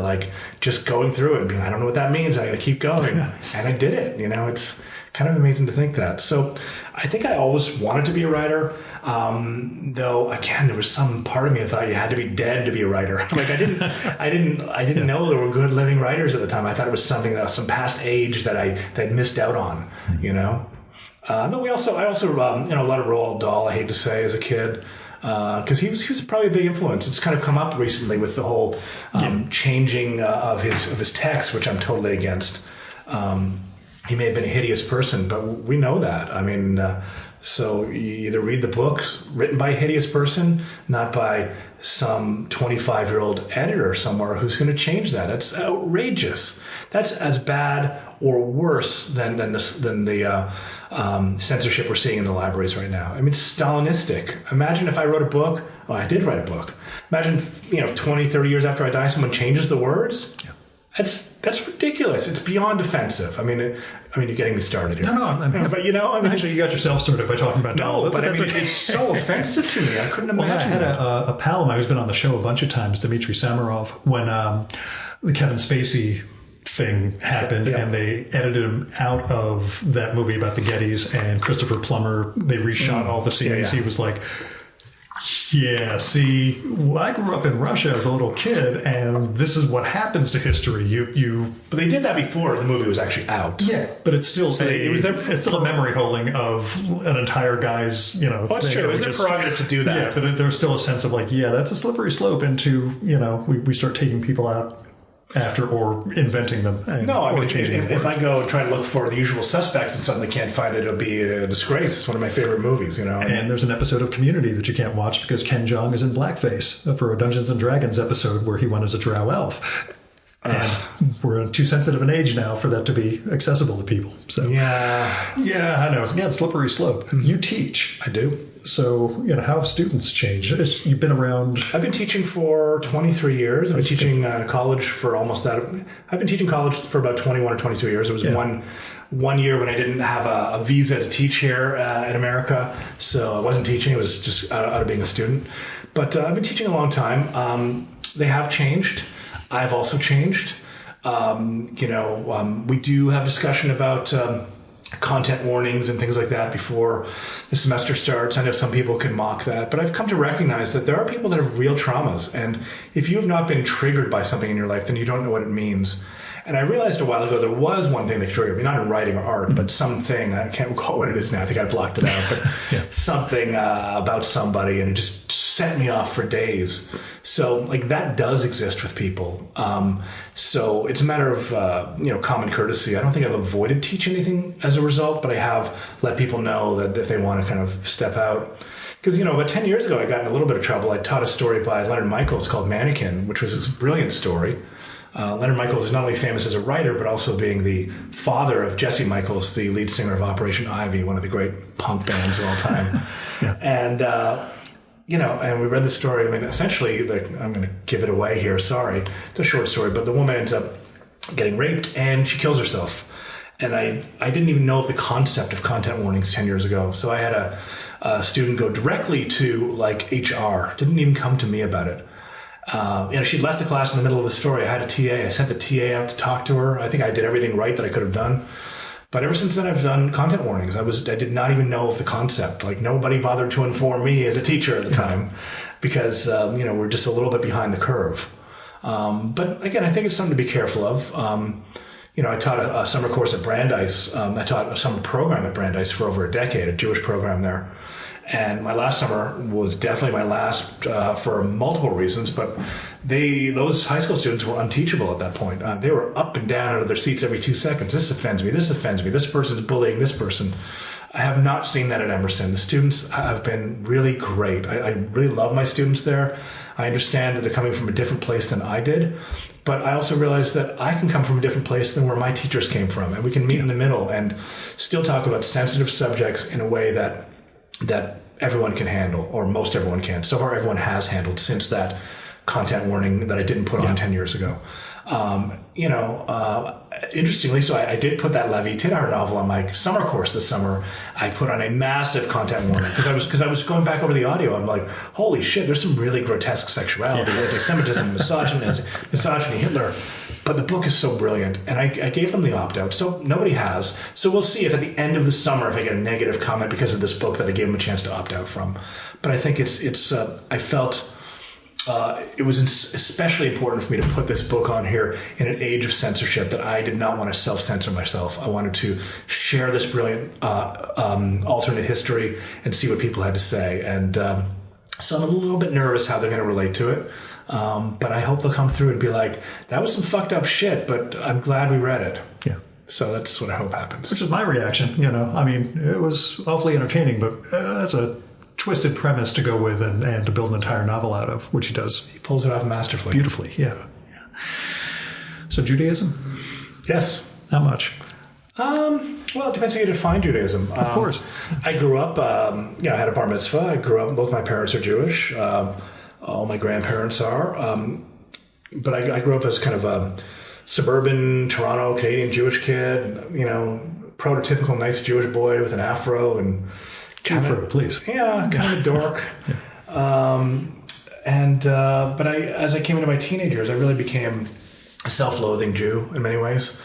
just going through it and being, I don't know what that means. I got to keep going. And I did it. It's kind of amazing to think that. So I think I always wanted to be a writer, though again there was some part of me that thought you had to be dead to be a writer. Like I didn't know there were good living writers at the time. I thought it was something that was some past age that I'd missed out on, you know. But I also a lot of Roald Dahl, I hate to say, as a kid. Because he was probably a big influence. It's kind of come up recently with the whole changing of his text, which I'm totally against. He may have been a hideous person, but we know that. I mean, so you either read the books written by a hideous person, not by some 25-year-old editor somewhere who's going to change that. It's outrageous. That's as bad or worse than the censorship we're seeing in the libraries right now. I mean, it's Stalinistic. Imagine if I wrote a book. Well, I did write a book. Imagine, 20, 30 years after I die, someone changes the words. Yeah. That's ridiculous. It's beyond offensive. I mean, you're getting me started here. No, but actually, you got yourself started by talking about no, but it's so offensive to me. I couldn't imagine. I had a pal of mine who's been on the show a bunch of times, Dmitry Samarov, when the Kevin Spacey thing happened, and they edited him out of that movie about the Gettys, and Christopher Plummer, they reshot all the scenes. He was like, see, I grew up in Russia as a little kid, and this is what happens to history. But they did that before the movie was actually out. Yeah, but it's still it's still a memory holding of an entire guy's it's true. It was their prerogative to do that. Yeah, but there's still a sense of like, that's a slippery slope into we start taking people out after or inventing them. If I go and try to look for The Usual Suspects and suddenly can't find it, it'll be a disgrace. It's one of my favorite movies, And there's an episode of Community that you can't watch because Ken Jeong is in blackface for a Dungeons and Dragons episode where he went as a drow elf. And we're in too sensitive an age now for that to be accessible to people. So yeah, I know. Again, slippery slope. Mm-hmm. You teach. I do. So, how have students changed? You've been around... I've been teaching for 23 years. I've been teaching college for almost that. I've been teaching college for about 21 or 22 years. It was one year when I didn't have a visa to teach here in America. So I wasn't teaching. It was just out of being a student. But I've been teaching a long time. They have changed. I've also changed. We do have discussion about... content warnings and things like that before the semester starts. I know some people can mock that, but I've come to recognize that there are people that have real traumas. And if you have not been triggered by something in your life, then you don't know what it means. And I realized a while ago there was one thing that triggered me, not in writing or art, but something, I can't recall what it is now, I think I blocked it out, but something about somebody, and it just set me off for days. So that does exist with people. So it's a matter of, common courtesy. I don't think I've avoided teaching anything as a result, but I have let people know that if they want to kind of step out. Because, about 10 years ago, I got in a little bit of trouble. I taught a story by Leonard Michaels called Mannequin, which was a brilliant story. Leonard Michaels is not only famous as a writer, but also being the father of Jesse Michaels, the lead singer of Operation Ivy, one of the great punk bands of all time. And, and we read the story. I mean, essentially, I'm going to give it away here. Sorry. It's a short story, but the woman ends up getting raped and she kills herself. And I didn't even know of the concept of content warnings 10 years ago. So I had a student go directly to HR. Didn't even come to me about it. She'd left the class in the middle of the story. I had a TA. I sent the TA out to talk to her. I think I did everything right that I could have done. But ever since then, I've done content warnings. I did not even know of the concept. Nobody bothered to inform me as a teacher at the time because, we're just a little bit behind the curve. But again, I think it's something to be careful of. I taught a summer course at Brandeis. I taught a summer program at Brandeis for over a decade, a Jewish program there. And my last summer was definitely my last for multiple reasons, but those high school students were unteachable at that point. They were up and down out of their seats every 2 seconds. This offends me. This offends me. This person's bullying this person. I have not seen that at Emerson. The students have been really great. I really love my students there. I understand that they're coming from a different place than I did, but I also realize that I can come from a different place than where my teachers came from, and we can meet in the middle and still talk about sensitive subjects in a way that everyone can handle, or most everyone can. So far, everyone has handled since that content warning that I didn't put on 10 years ago. Interestingly, so I did put that Levi Tidhar novel on my summer course this summer. I put on a massive content warning because I was going back over the audio. I'm like, holy shit, there's some really grotesque sexuality, anti-Semitism, misogyny, Hitler. But the book is so brilliant, and I gave them the opt-out, so nobody has. So we'll see if at the end of the summer, if I get a negative comment because of this book that I gave them a chance to opt out from. But I think I felt it was especially important for me to put this book on here in an age of censorship that I did not want to self-censor myself. I wanted to share this brilliant alternate history and see what people had to say. And so I'm a little bit nervous how they're going to relate to it. But I hope they'll come through and be like, that was some fucked up shit, but I'm glad we read it. Yeah. So that's what I hope happens. Which is my reaction, you know. I mean, it was awfully entertaining, but that's a twisted premise to go with and to build an entire novel out of, which he does. He pulls it off masterfully. Beautifully, yeah. So Judaism? Yes. How much? Well, it depends how you define Judaism. Of course. I grew up, I had a bar mitzvah. I grew up, both my parents are Jewish. All my grandparents are. But I grew up as kind of a suburban Toronto Canadian Jewish kid, you know, prototypical nice Jewish boy with an afro and Afro, please. Yeah, kind of a dork. But as I came into my teenage years, I really became a self-loathing Jew in many ways.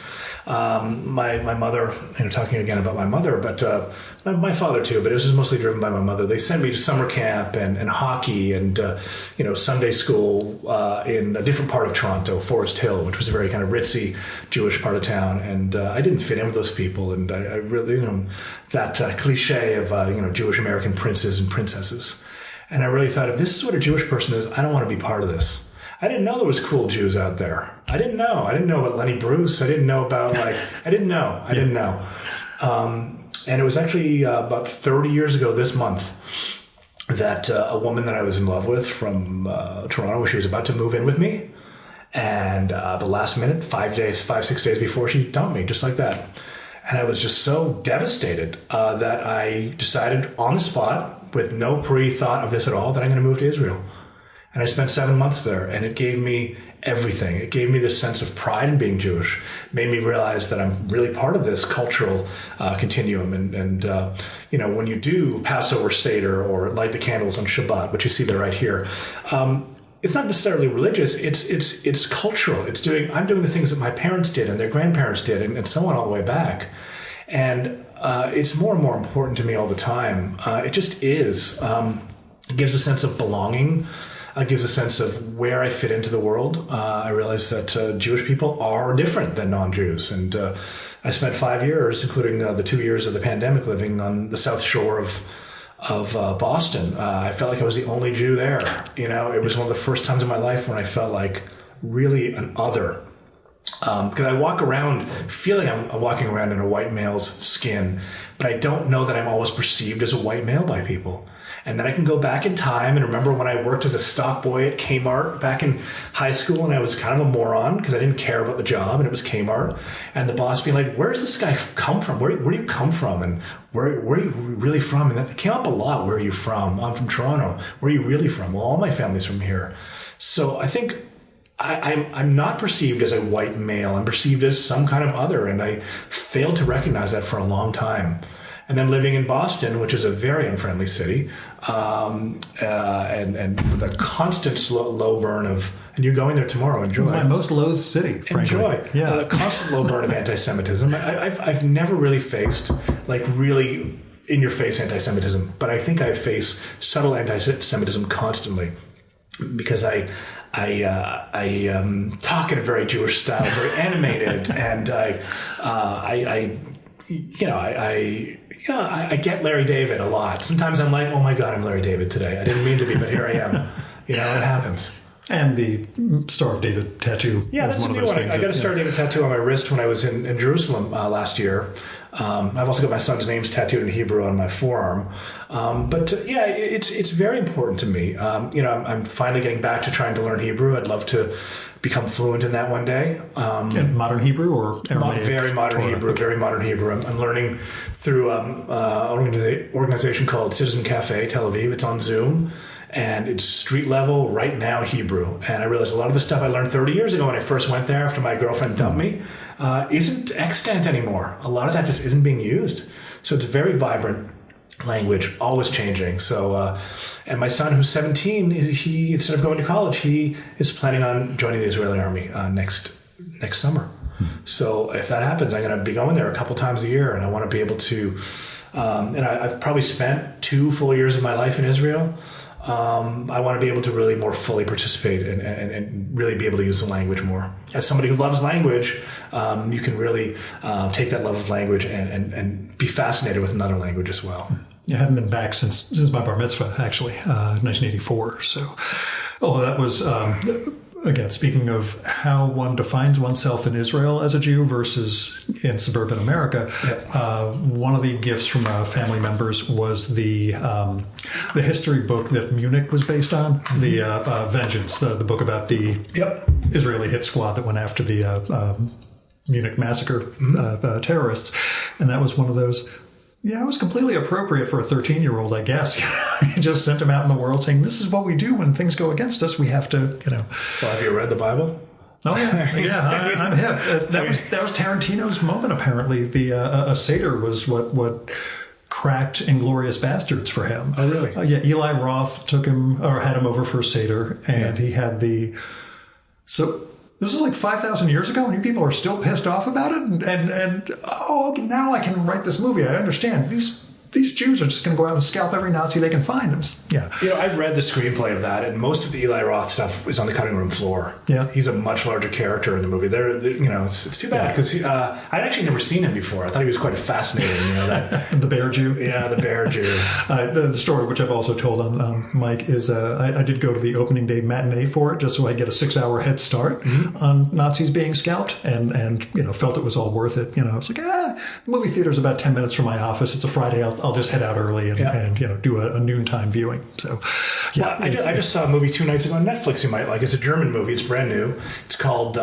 My mother, talking again about my mother, but my father too, but it was mostly driven by my mother. They sent me to summer camp and hockey and, Sunday school in a different part of Toronto, Forest Hill, which was a very kind of ritzy Jewish part of town. And I didn't fit in with those people. And I really, that cliche of, Jewish American princes and princesses. And I really thought, if this is what a Jewish person is, I don't want to be part of this. I didn't know there was cool Jews out there. I didn't know about Lenny Bruce. I didn't know about, I didn't know. And it was actually about 30 years ago this month that a woman that I was in love with from Toronto, she was about to move in with me. And the last minute, 6 days before, she dumped me, just like that. And I was just so devastated that I decided on the spot, with no pre-thought of this at all, that I'm going to move to Israel. And I spent 7 months there, and it gave me everything. It gave me this sense of pride in being Jewish, made me realize that I'm really part of this cultural continuum. And when you do Passover Seder or light the candles on Shabbat, which you see there right here, it's not necessarily religious. It's cultural. I'm doing the things that my parents did and their grandparents did, and so on all the way back. And it's more and more important to me all the time. It just is. It gives a sense of belonging. It gives a sense of where I fit into the world. I realize that Jewish people are different than non-Jews. And I spent 5 years, including the 2 years of the pandemic, living on the South Shore of Boston. I felt like I was the only Jew there. It was one of the first times in my life when I felt like really an other. Because I walk around feeling I'm walking around in a white male's skin, but I don't know that I'm always perceived as a white male by people. And then I can go back in time and remember when I worked as a stock boy at Kmart back in high school, and I was kind of a moron because I didn't care about the job, and it was Kmart. And the boss being like, "Where's this guy come from? Where do you come from? And where are you really from?" And that came up a lot. "Where are you from?" "I'm from Toronto." "Where are you really from?" "Well, all my family's from here." So I think I'm not perceived as a white male. I'm perceived as some kind of other, and I failed to recognize that for a long time. And then living in Boston, which is a very unfriendly city, and with a constant low burn of, and you're going there tomorrow, enjoy. My most loathed city, frankly. Enjoy. Yeah. A constant low burn of anti-Semitism. I've never really faced, really in-your-face anti-Semitism, but I think I face subtle anti-Semitism constantly because I talk in a very Jewish style, very animated, and I get Larry David a lot. Sometimes I'm like, "Oh my God, I'm Larry David today. I didn't mean to be, but here I am." It happens. And the Star of David tattoo. Yeah, that's a new one. I got a Star of David tattoo on my wrist when I was in Jerusalem last year. I've also got my son's names tattooed in Hebrew on my forearm. It's very important to me. I'm finally getting back to trying to learn Hebrew. I'd love to become fluent in that one day. In modern Hebrew or Aramaic? Very modern Hebrew. Okay. Very modern Hebrew. I'm learning through an organization called Citizen Cafe Tel Aviv. It's on Zoom. And it's street level, right now, Hebrew. And I realized a lot of the stuff I learned 30 years ago when I first went there after my girlfriend dumped me isn't extant anymore. A lot of that just isn't being used. So it's a very vibrant language, always changing. So, and my son, who's 17, he instead of going to college, he is planning on joining the Israeli army next next summer. So if that happens, I'm going to be going there a couple times a year, and I want to be able to. And I've probably spent 2 full years of my life in Israel. I want to be able to really more fully participate and really be able to use the language more. As somebody who loves language, you can really take that love of language and be fascinated with another language as well. I haven't been back since my bar mitzvah, actually, 1984. So, although that was, again, speaking of how one defines oneself in Israel as a Jew versus in suburban America, one of the gifts from family members was the history book that Munich was based on, the Vengeance, the book about the Israeli hit squad that went after the Munich massacre terrorists. And that was one of those. Yeah, it was completely appropriate for a 13-year-old, I guess. You just sent him out in the world saying, this is what we do when things go against us. We have to, Well, have you read the Bible? Oh, yeah. I'm hip. That was Tarantino's moment, apparently. A Seder was what cracked Inglourious Bastards for him. Oh, really? Eli Roth took him, or had him over for a Seder, and he had so... This is like 5,000 years ago, and you people are still pissed off about it. And now I can write this movie. I understand these Jews are just going to go out and scalp every Nazi they can find. I read the screenplay of that, and most of the Eli Roth stuff is on the cutting room floor. Yeah, he's a much larger character in the movie. It's too bad because I'd actually never seen him before. I thought he was quite fascinating. The Bear Jew. Yeah, the Bear Jew. The story, which I've also told on Mike, is I did go to the opening day matinee for it just so I get a 6-hour head start on Nazis being scalped, and felt it was all worth it. It's like the movie theater's about 10 minutes from my office. It's a Friday. I'll just head out early and do a noontime viewing. So, I just saw a movie 2 nights ago on Netflix you might like. It's a German movie. It's brand new. It's called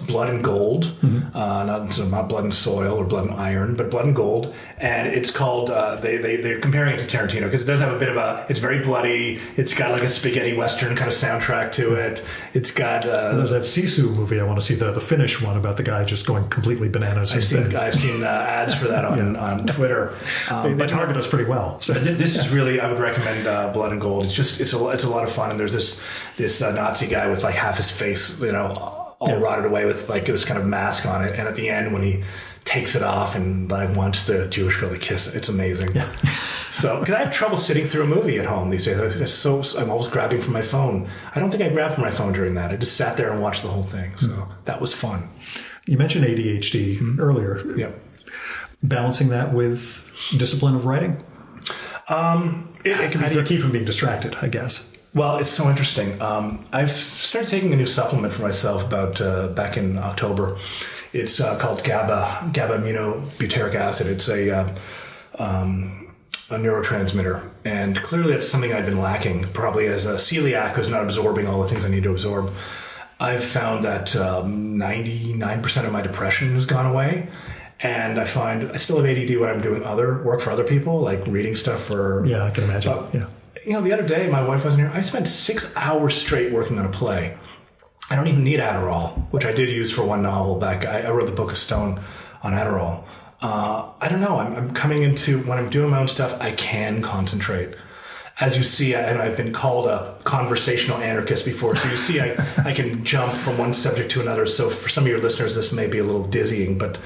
Blood and Gold. Not Blood and Soil or Blood and Iron, but Blood and Gold. And it's called, they're comparing it to Tarantino because it does have a bit of it's very bloody. It's got like a spaghetti western kind of soundtrack to it. It's got... there's that Sisu movie. I want to see the Finnish one about the guy just going completely bananas. I've seen ads for that on Twitter. They target us pretty well. So this is really, I would recommend Blood and Gold. It's a lot of fun. And there's this Nazi guy with like half his face, all rotted away with like this kind of mask on it. And at the end, when he takes it off and like wants the Jewish girl to kiss, it's amazing. Yeah. So, because I have trouble sitting through a movie at home these days. I'm always grabbing from my phone. I don't think I grabbed from my phone during that. I just sat there and watched the whole thing. So that was fun. You mentioned ADHD earlier. Yeah. Balancing that with discipline of writing. How do you keep from being distracted, I guess? Well, it's so interesting. I've started taking a new supplement for myself about back in October. It's called GABA-aminobutyric acid. It's a neurotransmitter. And clearly that's something I've been lacking, probably as a celiac who's not absorbing all the things I need to absorb. I've found that 99% of my depression has gone away. And I find I still have ADD when I'm doing other work for other people, like reading stuff for... Yeah, I can imagine. The other day, my wife wasn't here. I spent 6 hours straight working on a play. I don't even need Adderall, which I did use for one novel back. I wrote the Book of Stone on Adderall. I don't know. I'm coming into, when I'm doing my own stuff, I can concentrate. As you see, and I've been called a conversational anarchist before. So you see, I can jump from one subject to another. So for some of your listeners, this may be a little dizzying, but...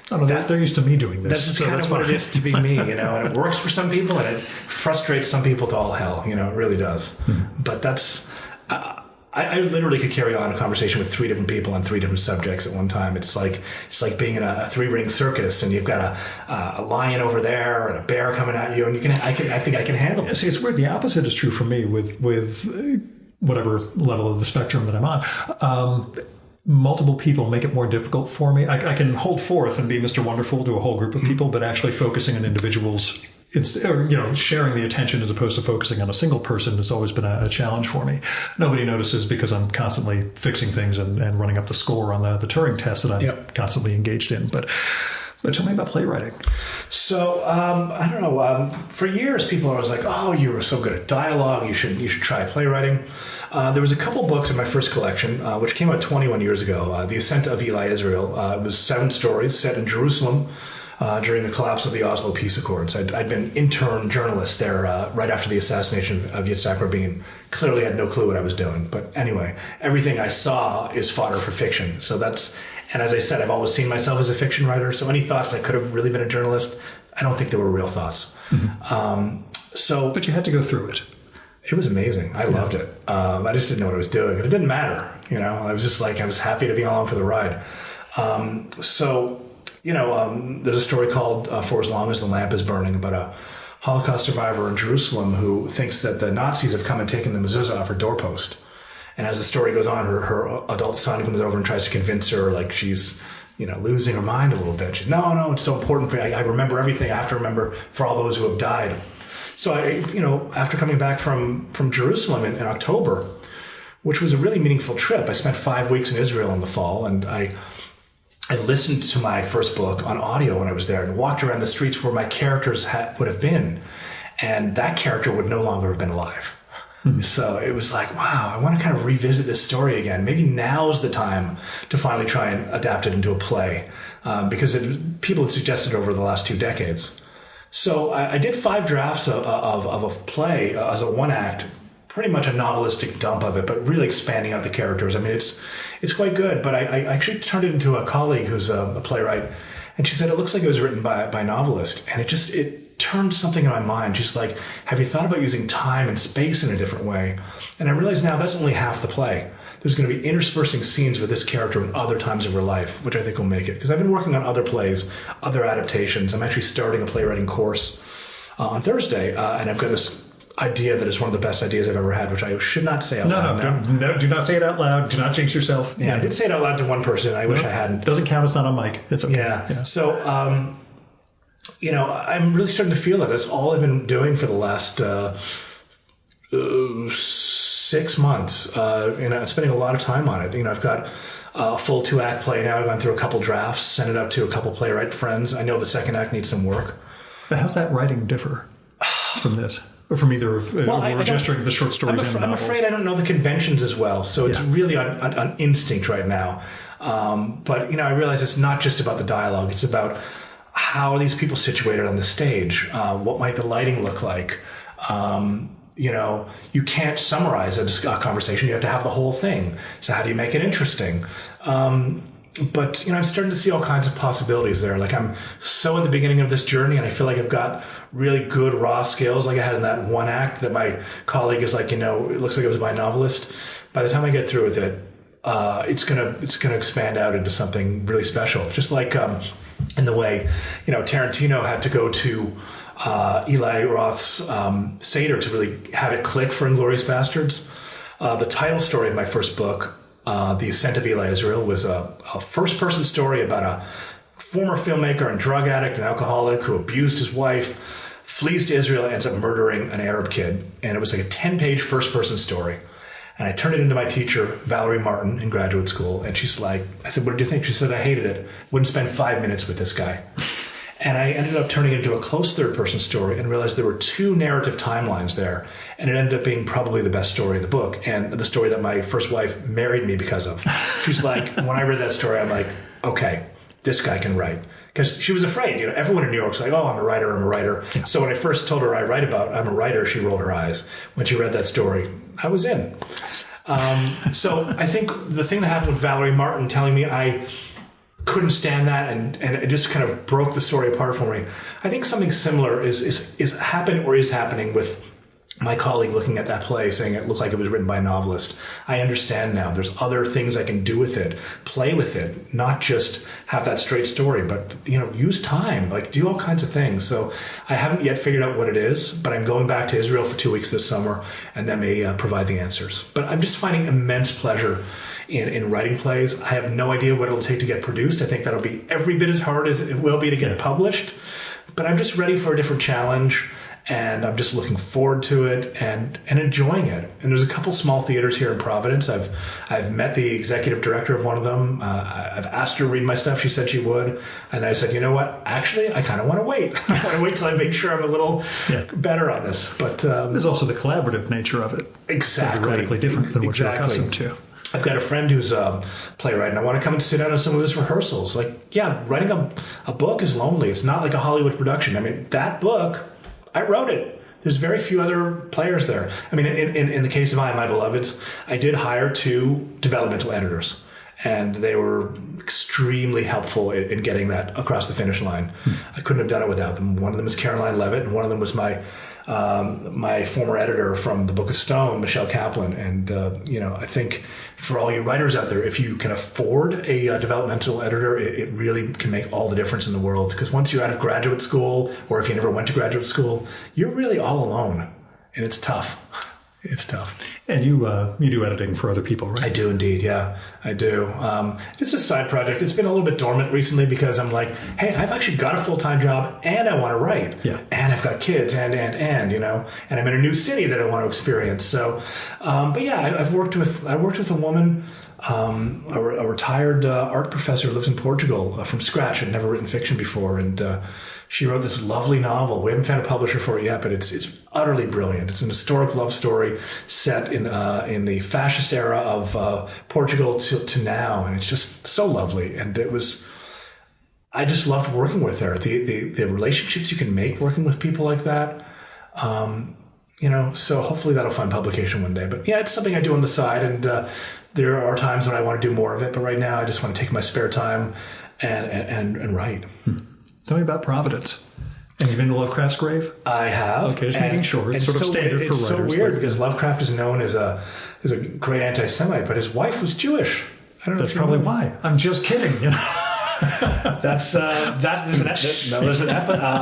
they're used to me doing this. That's just kind of what it is to be me, and it works for some people, and it frustrates some people to all hell. It really does. But that's, I literally could carry on a conversation with 3 different people on 3 different subjects at one time. It's like being in a 3-ring circus, and you've got a lion over there and a bear coming at you, and I think I can handle it. See, it's weird. The opposite is true for me with whatever level of the spectrum that I'm on. Multiple people make it more difficult for me. I can hold forth and be Mr. Wonderful to a whole group of people, but actually focusing on individuals, sharing the attention as opposed to focusing on a single person has always been a challenge for me. Nobody notices because I'm constantly fixing things and running up the score on the Turing test that I'm constantly engaged in. But tell me about playwriting. So, I don't know. For years, people are always like, oh, you were so good at dialogue. You should try playwriting. There was a couple books in my first collection, which came out 21 years ago. The Ascent of Eli Israel. It was 7 stories set in Jerusalem during the collapse of the Oslo Peace Accords. I'd been intern journalist there right after the assassination of Yitzhak Rabin. Clearly had no clue what I was doing. But anyway, everything I saw is fodder for fiction. So and as I said, I've always seen myself as a fiction writer. So any thoughts I could have really been a journalist, I don't think they were real thoughts. Mm-hmm. But you had to go through it. It was amazing. I loved it. I just didn't know what I was doing. And it didn't matter. I was just I was happy to be along for the ride. There's a story called For As Long As the Lamp Is Burning about a Holocaust survivor in Jerusalem who thinks that the Nazis have come and taken the mezuzah off her doorpost. And as the story goes on, her adult son comes over and tries to convince her she's, losing her mind a little bit. She's, no, it's so important for you. I remember everything. I have to remember for all those who have died. So after coming back from Jerusalem in October, which was a really meaningful trip, I spent 5 weeks in Israel in the fall, and I listened to my first book on audio when I was there and walked around the streets where my characters would have been, and that character would no longer have been alive. Mm-hmm. So it was wow, I want to kind of revisit this story again. Maybe now's the time to finally try and adapt it into a play, because people had suggested over the last 2 decades. So I did 5 drafts of a play as a one act, pretty much a novelistic dump of it, but really expanding out the characters. I mean, it's quite good, but I actually turned it into a colleague who's a playwright, and she said it looks like it was written by a novelist, and it turned something in my mind. She's like, have you thought about using time and space in a different way? And I realize now that's only half the play. There's going to be interspersing scenes with this character in other times of her life, which I think will make it. Because I've been working on other plays, other adaptations. I'm actually starting a playwriting course on Thursday, and I've got this idea that is one of the best ideas I've ever had, which I should not say out loud. No, do not say it out loud. Do not jinx yourself. Yeah, I did say it out loud to one person. I wish I hadn't. Doesn't count. It's not on mic. It's okay. Yeah. So, I'm really starting to feel that. That's all I've been doing for the last 6 months. I'm spending a lot of time on it. I've got a full 2-act play now. I've gone through a couple drafts, sent it up to a couple playwright friends. I know the second act needs some work. But how's that writing differ from this? Or from either registering the short stories and the novels? I'm afraid I don't know the conventions as well. So it's really on instinct right now. But I realize it's not just about the dialogue. It's about how are these people situated on the stage? What might the lighting look like? You can't summarize a conversation. You have to have the whole thing. So how do you make it interesting? But I'm starting to see all kinds of possibilities there. I'm so at the beginning of this journey, and I feel like I've got really good raw skills like I had in that one act that my colleague is it looks like it was by a novelist. By the time I get through with it, it's gonna expand out into something really special. Just like in the way, Tarantino had to go to Eli Roth's Seder to really have it click for Inglourious Bastards. The title story of my first book, The Ascent of Eli Israel, was a first-person story about a former filmmaker and drug addict and alcoholic who abused his wife, flees to Israel, and ends up murdering an Arab kid. And it was a 10-page first-person story. And I turned it into my teacher, Valerie Martin, in graduate school. And she's like, I said, what did you think? She said, I hated it. Wouldn't spend 5 minutes with this guy. And I ended up turning it into a close third-person story and realized there were 2 narrative timelines there. And it ended up being probably the best story in the book, and the story that my first wife married me because of. She's like, when I read that story, I'm like, okay, this guy can write. Because she was afraid. Everyone in New York's like, oh, I'm a writer. Yeah. So when I first told her I'm a writer, she rolled her eyes. When she read that story, I was in. So I think the thing that happened with Valerie Martin telling me I couldn't stand that, and it just kind of broke the story apart for me. I think something similar is happening with my colleague looking at that play, saying it looked like it was written by a novelist. I understand now. There's other things I can do with it, play with it, not just have that straight story, but use time, do all kinds of things. So I haven't yet figured out what it is, but I'm going back to Israel for 2 weeks this summer, and that may provide the answers. But I'm just finding immense pleasure in writing plays. I have no idea what it'll take to get produced. I think that'll be every bit as hard as it will be to get published. But I'm just ready for a different challenge, and I'm just looking forward to it and enjoying it. And there's a couple small theaters here in Providence. I've met the executive director of one of them. I've asked her to read my stuff. She said she would. And I said, you know what? Actually, I kind of want to wait. I want to wait till I make sure I'm a little better on this. But there's also the collaborative nature of it. Exactly. Radically different than what you're accustomed to. I've got a friend who's a playwright, and I want to come and sit down on some of his rehearsals. Like, yeah, writing a book is lonely. It's not like a Hollywood production. I mean, that book, I wrote it. There's very few other players there. I mean, in the case of I, My Beloveds, I did hire 2 developmental editors, and they were extremely helpful in getting that across the finish line. I couldn't have done it without them. One of them is Caroline Levitt, and one of them was my former editor from the Book of Stone, Michelle Kaplan. And, I think for all you writers out there, if you can afford a developmental editor, it really can make all the difference in the world. Because once you're out of graduate school, or if you never went to graduate school, you're really all alone. And it's tough. It's tough. And you do editing for other people, right? I do indeed, yeah. I do. It's a side project. It's been a little bit dormant recently because I'm like, hey, I've actually got a full-time job and I want to write. Yeah. And I've got kids and, and I'm in a new city that I want to experience. So, but yeah, I worked with a woman, a retired art professor who lives in Portugal from scratch. I'd never written fiction before. And she wrote this lovely novel. We haven't found a publisher for it yet, but it's utterly brilliant. It's an historic love story set in the fascist era of Portugal to now, and it's just so lovely. And I just loved working with her. The relationships you can make working with people like that. So hopefully that'll find publication one day. But yeah, it's something I do on the side, and there are times when I want to do more of it. But right now, I just want to take my spare time and write. Tell me about Providence. And you've been to Lovecraft's grave? I have. Okay, just making sure. It's sort of standard for writers. It's so weird because Lovecraft is known as a great anti-Semite, but his wife was Jewish. I don't know. That's probably why. I'm just kidding. There's an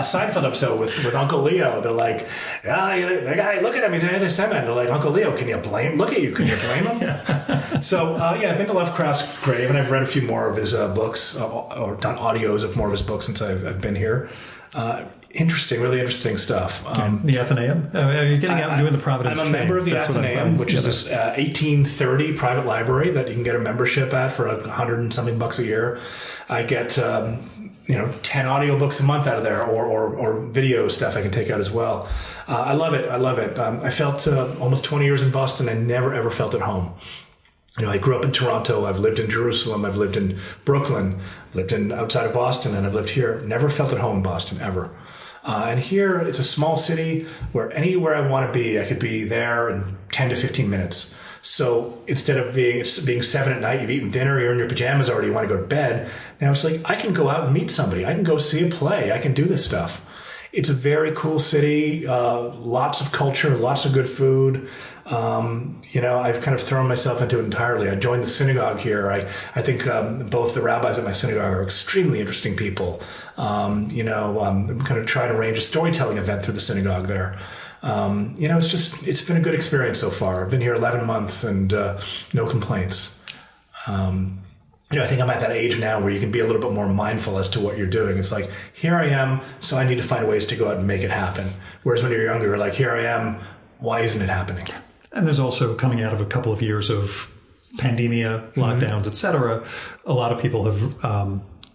Seinfeld episode with Uncle Leo. They're like, the guy, look at him, he's an anti-Semite. They're like, Uncle Leo, can you blame him? Can you blame him? Yeah. So I've been to Lovecraft's grave, and I've read a few more of his books, or done audios of more of his books since I've been here. Really interesting stuff. The Athenaeum? Are you getting out and doing the Providence I'm a member of the Athenaeum, which is this 1830 private library that you can get a membership at for $100 and something a year. I get 10 audiobooks a month out of there, or video stuff I can take out as well. I love it. I felt almost 20 years in Boston. I never ever felt at home. I grew up in Toronto. I've lived in Jerusalem. I've lived in Brooklyn. Lived outside of Boston, and I've lived here. Never felt at home in Boston ever. And here, it's a small city where anywhere I want to be, I could be there in 10 to 15 minutes. So instead of being 7 at night, you've eaten dinner, you're in your pajamas already, you want to go to bed. Now it's like, I can go out and meet somebody. I can go see a play. I can do this stuff. It's a very cool city, lots of culture, lots of good food. I've kind of thrown myself into it entirely. I joined the synagogue here. I think both the rabbis at my synagogue are extremely interesting people. I'm kind of trying to arrange a storytelling event through the synagogue there. It's been a good experience so far. I've been here 11 months and no complaints. I think I'm at that age now where you can be a little bit more mindful as to what you're doing. It's like, here I am, so I need to find ways to go out and make it happen. Whereas when you're younger, you're like, here I am, why isn't it happening? And there's also, coming out of a couple of years of pandemia, lockdowns, etc., a lot of people have,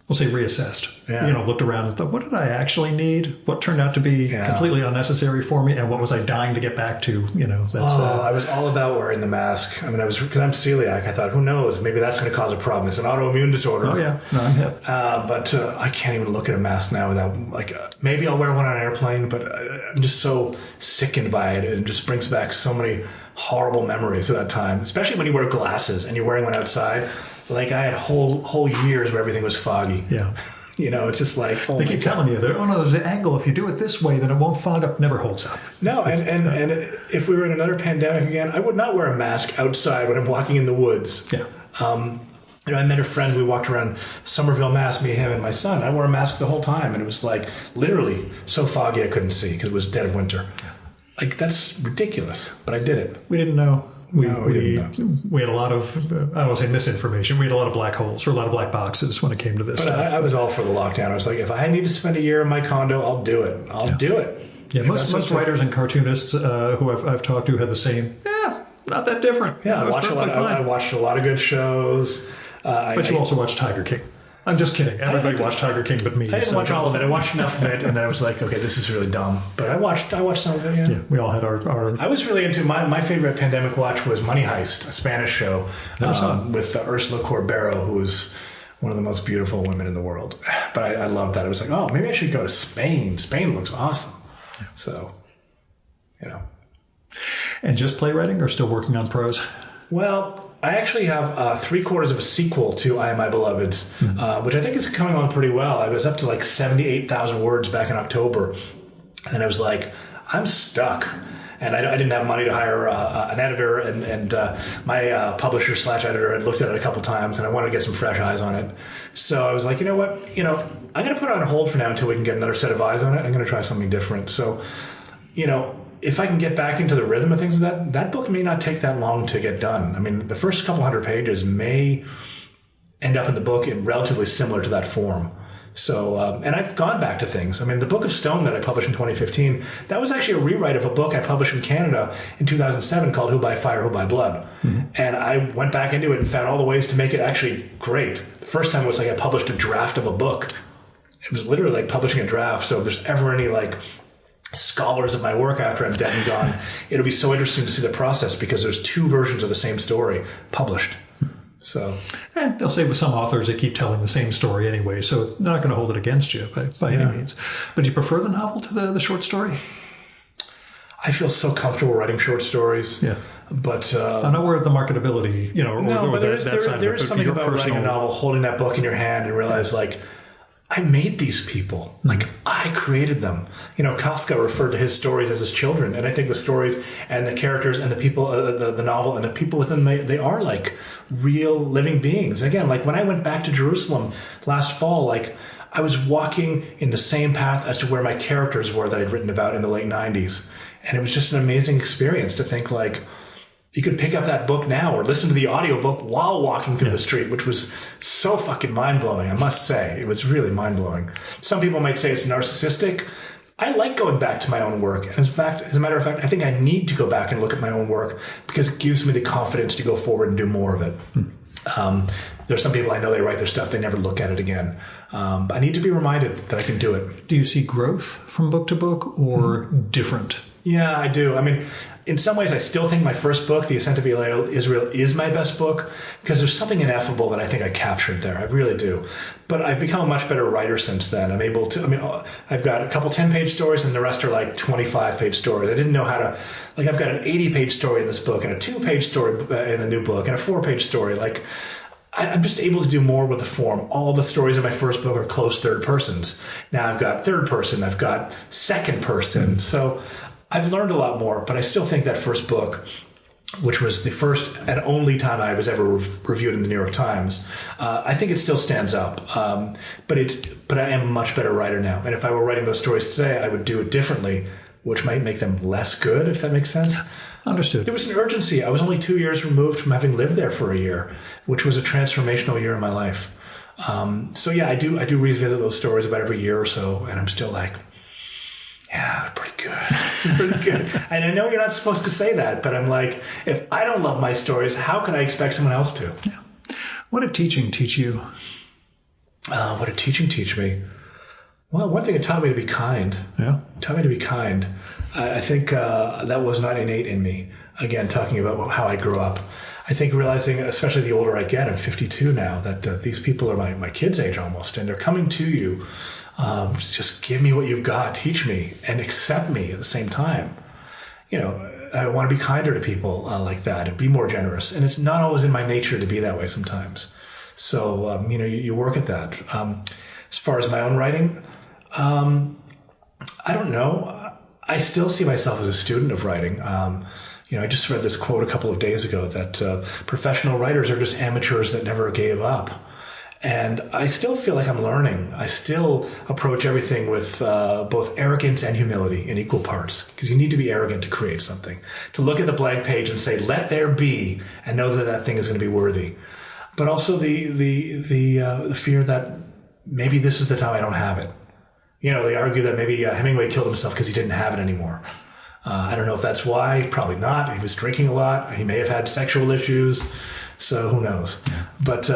we'll say, reassessed. Yeah. Looked around and thought, what did I actually need? What turned out to be completely unnecessary for me? And what was I dying to get back to? I was all about wearing the mask. I mean, because I'm celiac. I thought, who knows? Maybe that's going to cause a problem. It's an autoimmune disorder. Oh, yeah. No, I'm hip. But I can't even look at a mask now without, maybe I'll wear one on an airplane, but I'm just so sickened by it. It just brings back so many horrible memories of that time, especially when you wear glasses and you're wearing one outside. I had whole years where everything was foggy. Yeah. It's just like, they keep telling you, there's an angle. If you do it this way, then it won't fog up. Never holds up. No, and if we were in another pandemic again, I would not wear a mask outside when I'm walking in the woods. Yeah. I met a friend. We walked around Somerville, Mass, me, him, and my son. I wore a mask the whole time, and it was literally so foggy I couldn't see because it was dead of winter. That's ridiculous, but I did it. We didn't know. We had a lot of, I won't say misinformation. We had a lot of black holes or a lot of black boxes when it came to this stuff. I was all for the lockdown. I was like, if I need to spend a year in my condo, I'll do it. I'll do it. Yeah, most writers and cartoonists who I've talked to had the same, not that different. Yeah, I watched a lot of good shows. But you also watched Tiger King. I'm just kidding. Everybody watched Tiger King but me. I didn't watch all of it. I watched enough of it, and I was like, okay, this is really dumb. But I watched some of it. Yeah, we all had our. I was really into my favorite pandemic watch was Money Heist, a Spanish show with Ursula Corbero, who was one of the most beautiful women in the world. But I loved that. I was like, oh, maybe I should go to Spain. Spain looks awesome. Yeah. So, And just playwriting or still working on prose? Well, I actually have 3/4 of a sequel to I Am My Beloveds, which I think is coming along pretty well. I was up to like 78,000 words back in October. And I was like, I'm stuck. And I didn't have money to hire an editor, and my publisher / editor had looked at it a couple times, and I wanted to get some fresh eyes on it. So I was like, you know what? I'm going to put it on hold for now until we can get another set of eyes on it. I'm going to try something different. So, if I can get back into the rhythm of things, that book may not take that long to get done. I mean, the first couple hundred pages may end up in the book in relatively similar to that form. So, and I've gone back to things. I mean, the Book of Stone that I published in 2015, that was actually a rewrite of a book I published in Canada in 2007 called Who by Fire, Who by Blood. And I went back into it and found all the ways to make it actually great. The first time was like I published a draft of a book. It was literally like publishing a draft. So if there's ever any like scholars of my work after I'm dead and gone, it'll be so interesting to see the process because there's 2 versions of the same story published. So, and they'll say with some authors they keep telling the same story anyway, so they're not going to hold it against you by any means. But do you prefer the novel to the short story? I feel so comfortable writing short stories. Yeah, but I'm not aware of the marketability. But there is something about writing a novel, holding that book in your hand, and realize like, I made these people. Like, I created them. Kafka referred to his stories as his children. And I think the stories and the characters and the people, the novel and the people within they are like real living beings. Again, like when I went back to Jerusalem last fall, like I was walking in the same path as to where my characters were that I'd written about in the late 90s. And it was just an amazing experience to think like, you could pick up that book now or listen to the audiobook while walking through the street, which was so fucking mind-blowing, I must say. It was really mind-blowing. Some people might say it's narcissistic. I like going back to my own work. And as a matter of fact, I think I need to go back and look at my own work because it gives me the confidence to go forward and do more of it. There's some people I know, they write their stuff, they never look at it again. I need to be reminded that I can do it. Do you see growth from book to book or different? Yeah, I do. I mean, in some ways, I still think my first book, The Ascent of Israel, is my best book because there's something ineffable that I think I captured there. I really do. But I've become a much better writer since then. I'm able to, I've got a couple 10-page stories and the rest are like 25-page stories. I didn't know how to, like I've got an 80-page story in this book and a 2-page story in the new book and a 4-page story. Like I'm just able to do more with the form. All the stories in my first book are close third persons. Now I've got third person, I've got second person. So I've learned a lot more, but I still think that first book, which was the first and only time I was ever reviewed in the New York Times, I think it still stands up. But I am a much better writer now. And if I were writing those stories today, I would do it differently, which might make them less good, if that makes sense. Understood. There was an urgency. I was only 2 years removed from having lived there for a year, which was a transformational year in my life. So yeah, I do revisit those stories about every year or so, and I'm still like, yeah, pretty good. Pretty good. And I know you're not supposed to say that, but I'm like, if I don't love my stories, how can I expect someone else to? Yeah. What did teaching teach you? What did teaching teach me? Well, one thing, it taught me to be kind. Yeah. It taught me to be kind. I think that was not innate in me. Again, talking about how I grew up. I think realizing, especially the older I get, I'm 52 now, that these people are my kids' age almost, and they're coming to you. Just give me what you've got, teach me, and accept me at the same time. I want to be kinder to people like that and be more generous. And it's not always in my nature to be that way sometimes. So, you work at that. As far as my own writing, I don't know. I still see myself as a student of writing. I just read this quote a couple of days ago that professional writers are just amateurs that never gave up. And I still feel like I'm learning. I still approach everything with both arrogance and humility in equal parts, because you need to be arrogant to create something, to look at the blank page and say, let there be, and know that thing is going to be worthy. But also the fear that maybe this is the time I don't have it. They argue that maybe Hemingway killed himself because he didn't have it anymore. I don't know if that's why. Probably not. He was drinking a lot. He may have had sexual issues. So who knows? Yeah. But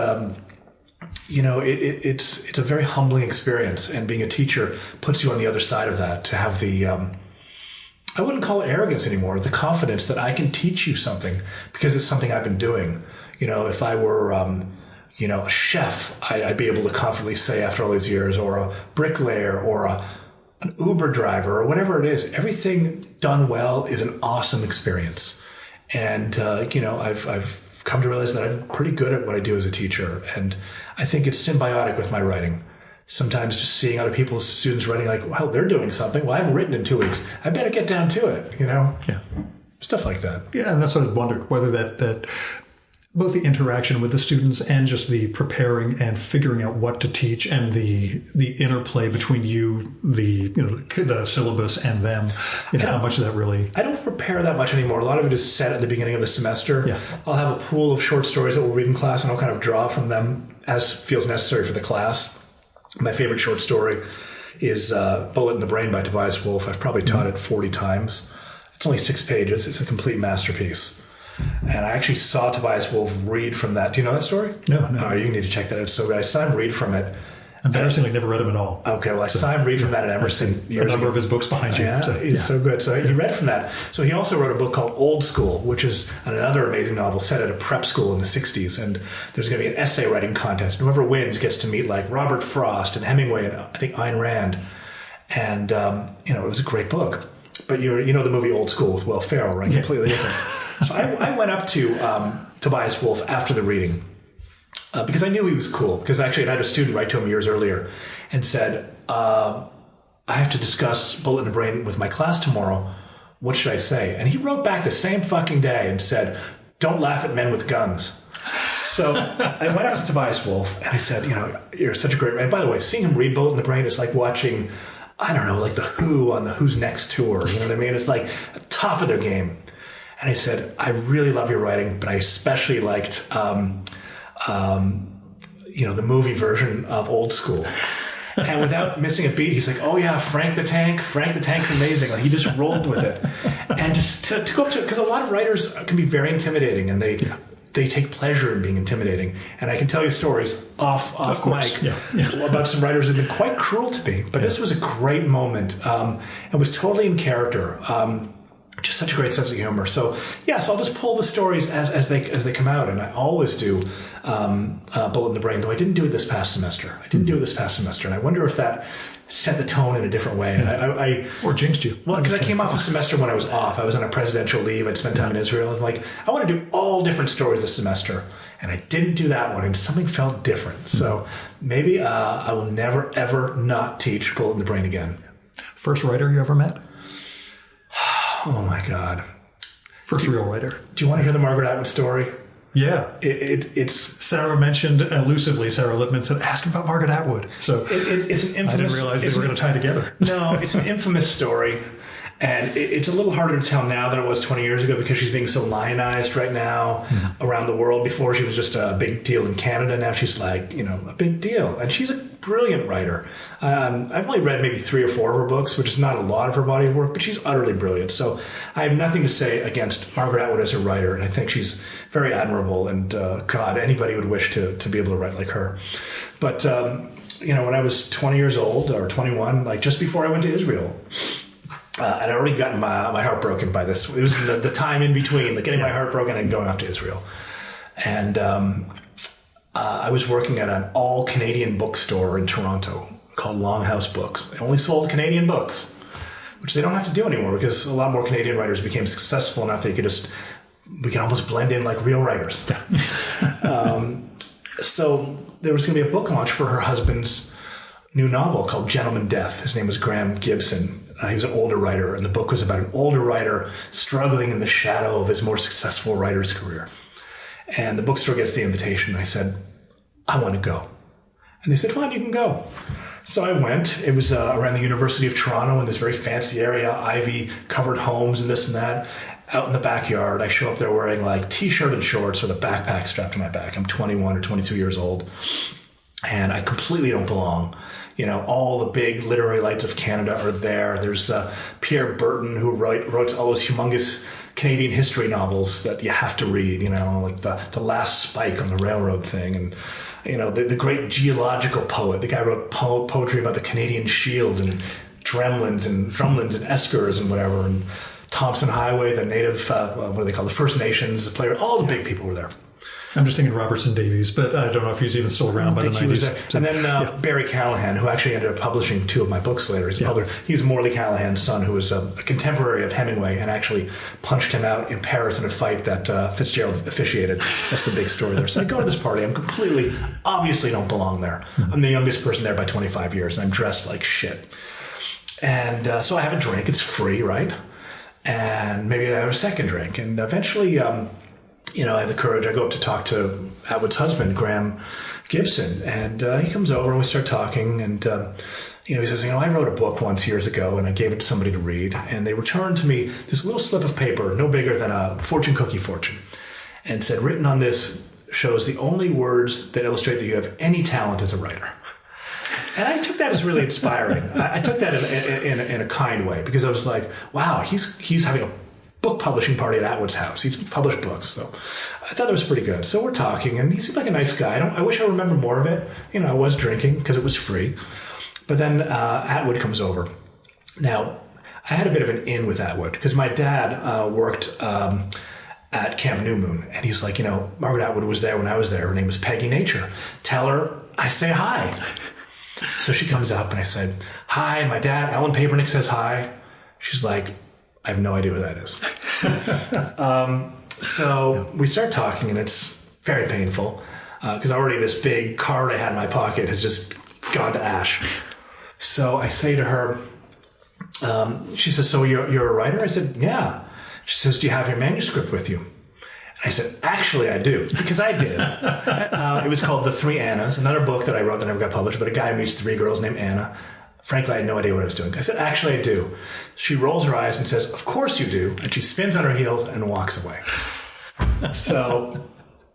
it's a very humbling experience, and being a teacher puts you on the other side of that, to have the, I wouldn't call it arrogance anymore, the confidence that I can teach you something because it's something I've been doing. If I were, a chef, I'd be able to confidently say after all these years, or a bricklayer, or an Uber driver, or whatever it is, everything done well is an awesome experience. And, I've come to realize that I'm pretty good at what I do as a teacher. And I think it's symbiotic with my writing. Sometimes just seeing other people's students writing, like, wow, they're doing something. Well, I haven't written in 2 weeks. I better get down to it, Yeah. Stuff like that. Yeah, and that's what I wondered, whether that both the interaction with the students and just the preparing and figuring out what to teach, and the interplay between the syllabus and them, how much of that really... I don't prepare that much anymore. A lot of it is set at the beginning of the semester. Yeah. I'll have a pool of short stories that we'll read in class, and I'll kind of draw from them as feels necessary for the class. My favorite short story is Bullet in the Brain by Tobias Wolff. I've probably taught it 40 times. It's only 6 pages. It's a complete masterpiece. And I actually saw Tobias Wolff read from that. Do you know that story? No. Oh, you need to check that out. It's so good. I saw him read from it. Embarrassingly, never read him at all. Okay, well, I saw him read from that at Emerson. A number of his books behind you. Yeah, he's so good. So he read from that. So he also wrote a book called Old School, which is another amazing novel set at a prep school in the 60s. And there's going to be an essay writing contest. Whoever wins gets to meet like Robert Frost and Hemingway and I think Ayn Rand. And, it was a great book. But the movie Old School with Will Ferrell, right? Yeah. Completely different. So I went up to Tobias Wolff after the reading because I knew he was cool. Because actually I had a student write to him years earlier and said, I have to discuss Bullet in the Brain with my class tomorrow. What should I say? And he wrote back the same fucking day and said, don't laugh at men with guns. So I went out to Tobias Wolff and I said, you're such a great writer. And by the way, seeing him read Bullet in the Brain is like watching, I don't know, like the Who on the Who's Next tour. You know what I mean? It's like the top of their game. And I said, I really love your writing, but I especially liked, the movie version of Old School. And without missing a beat, he's like, oh yeah, Frank the Tank's amazing. Like he just rolled with it. And just to go up to, because a lot of writers can be very intimidating, and they take pleasure in being intimidating. And I can tell you stories off mic about some writers who've been quite cruel to me. But this was a great moment. It was totally in character. Just such a great sense of humor. So yes, I'll just pull the stories as they come out, and I always do Bullet in the Brain. Though I didn't do it this past semester. And I wonder if that set the tone in a different way. And I or jinxed you. Well, because I came off a semester when I was off. I was on a presidential leave. I'd spent time in Israel. And like, I want to do all different stories this semester, and I didn't do that one, and something felt different. So maybe I will never ever not teach Bullet in the Brain again. First writer you ever met? Oh my God. First real writer. Do you want to hear the Margaret Atwood story? Yeah. It's Sarah mentioned elusively, Sarah Lippman said, ask him about Margaret Atwood. So it's an infamous... I didn't realize they were going to tie together. No, it's an infamous story. And it's a little harder to tell now than it was 20 years ago because she's being so lionized right now around the world. Before she was just a big deal in Canada. Now she's like, a big deal. And she's a brilliant writer. I've only read maybe 3 or 4 of her books, which is not a lot of her body of work, but she's utterly brilliant. So I have nothing to say against Margaret Atwood as a writer. And I think she's very admirable. And God, anybody would wish to be able to write like her. But, when I was 20 years old or 21, like just before I went to Israel, I'd already gotten my heart broken by this. It was the time in between, like getting my heart broken and going off to Israel. And I was working at an all-Canadian bookstore in Toronto called Longhouse Books. They only sold Canadian books, which they don't have to do anymore because a lot more Canadian writers became successful enough we can almost blend in like real writers. So there was going to be a book launch for her husband's new novel called Gentleman Death. His name was Graham Gibson. He was an older writer, and the book was about an older writer struggling in the shadow of his more successful writer's career. And the bookstore gets the invitation, and I said, I want to go. And they said, fine, you can go. So I went. It was around the University of Toronto in this very fancy area, ivy-covered homes and this and that. Out in the backyard, I show up there wearing like T-shirt and shorts with a backpack strapped to my back. I'm 21 or 22 years old, and I completely don't belong. All the big literary lights of Canada are there. There's Pierre Burton, who wrote all those humongous Canadian history novels that you have to read, like the Last Spike on the railroad thing, and the great geological poet. The guy wrote poetry about the Canadian Shield and drumlins and eskers and whatever, and Thompson Highway, the native, what do they call the First Nations player. All the big people were there. I'm just thinking Robertson Davies, but I don't know if he's even still around by the 90s. And then Barry Callahan, who actually ended up publishing 2 of my books later. He's Morley Callahan's son, who was a contemporary of Hemingway and actually punched him out in Paris in a fight that Fitzgerald officiated. That's the big story there. So I go to this party. I'm obviously don't belong there. I'm the youngest person there by 25 years, and I'm dressed like shit. And so I have a drink. It's free, right? And maybe I have a second drink. And eventually... I have the courage. I go up to talk to Atwood's husband, Graham Gibson, and he comes over and we start talking. And he says, I wrote a book once years ago, and I gave it to somebody to read, and they returned to me this little slip of paper, no bigger than a fortune cookie fortune, and said, written on this shows the only words that illustrate that you have any talent as a writer. And I took that as really inspiring. I took that in a kind way, because I was like, wow, he's having a book publishing party at Atwood's house. He's published books, so I thought it was pretty good. So we're talking, and he seemed like a nice guy. I wish I remember more of it. I was drinking because it was free. But then Atwood comes over. Now, I had a bit of an in with Atwood because my dad worked at Camp New Moon, and he's like, Margaret Atwood was there when I was there. Her name was Peggy Nature. Tell her I say hi. So she comes up, and I said, hi, my dad, Ellen Papernick, says hi. She's like, I have no idea who that is. So we start talking, and it's very painful because already this big card I had in my pocket has just gone to ash. So I say to her, she says, so you're a writer? I said, yeah. She says, do you have your manuscript with you? And I said, actually, I do, because I did. It was called The Three Annas, another book that I wrote that never got published, but a guy meets 3 girls named Anna. Frankly, I had no idea what I was doing. I said, actually, I do. She rolls her eyes and says, of course you do. And she spins on her heels and walks away. So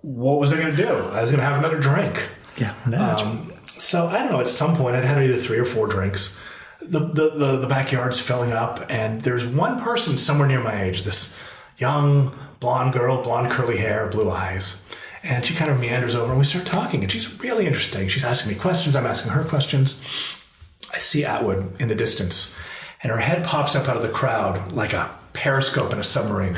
what was I going to do? I was going to have another drink. Yeah, imagine. So I don't know, at some point I'd had either 3 or 4 drinks. The backyard's filling up, and there's one person somewhere near my age, this young blonde girl, blonde curly hair, blue eyes. And she kind of meanders over, and we start talking, and she's really interesting. She's asking me questions, I'm asking her questions. I see Atwood in the distance, and her head pops up out of the crowd like a periscope in a submarine.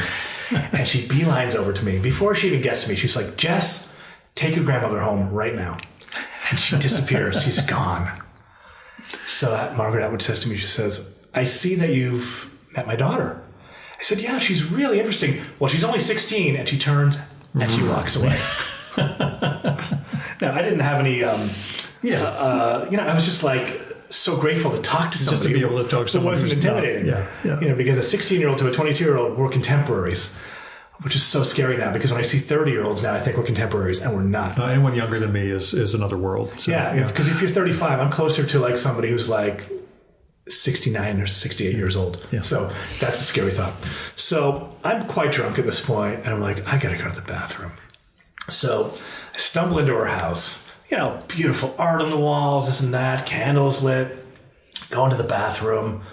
And she beelines over to me. Before she even gets to me, she's like, Jess, take your grandmother home right now. And she disappears. She's gone. So Margaret Atwood says to me, she says, I see that you've met my daughter. I said, yeah, she's really interesting. Well, she's only 16, and she turns and she walks away. Now, I didn't have any, I was just like, so grateful to talk to somebody. Just to be able to talk to someone wasn't intimidating. Because a 16-year-old to a 22-year-old, we're contemporaries, which is so scary now, because when I see 30-year-olds now, I think we're contemporaries, and we're not. Anyone younger than me is another world. So, because if you're 35, I'm closer to like somebody who's like 69 or 68 years old. Yeah. So that's a scary thought. So I'm quite drunk at this point, and I'm like, I gotta go to the bathroom. So I stumble into her house. Beautiful art on the walls, this and that, candles lit. Go into the bathroom,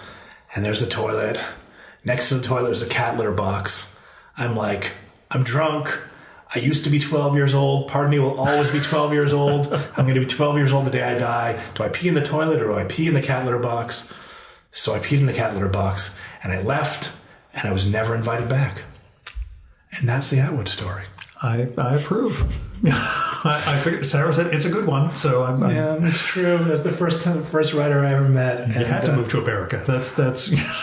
and there's the toilet. Next to the toilet, there's a cat litter box. I'm like, I'm drunk. I used to be 12 years old. Part of me will always be 12 years old. I'm going to be 12 years old the day I die. Do I pee in the toilet or do I pee in the cat litter box? So I peed in the cat litter box, and I left, and I was never invited back. And that's the Atwood story. I approve. I figured Sarah said it's a good one, so yeah, it's true. That's the first writer I ever met. You had to move to America. That's.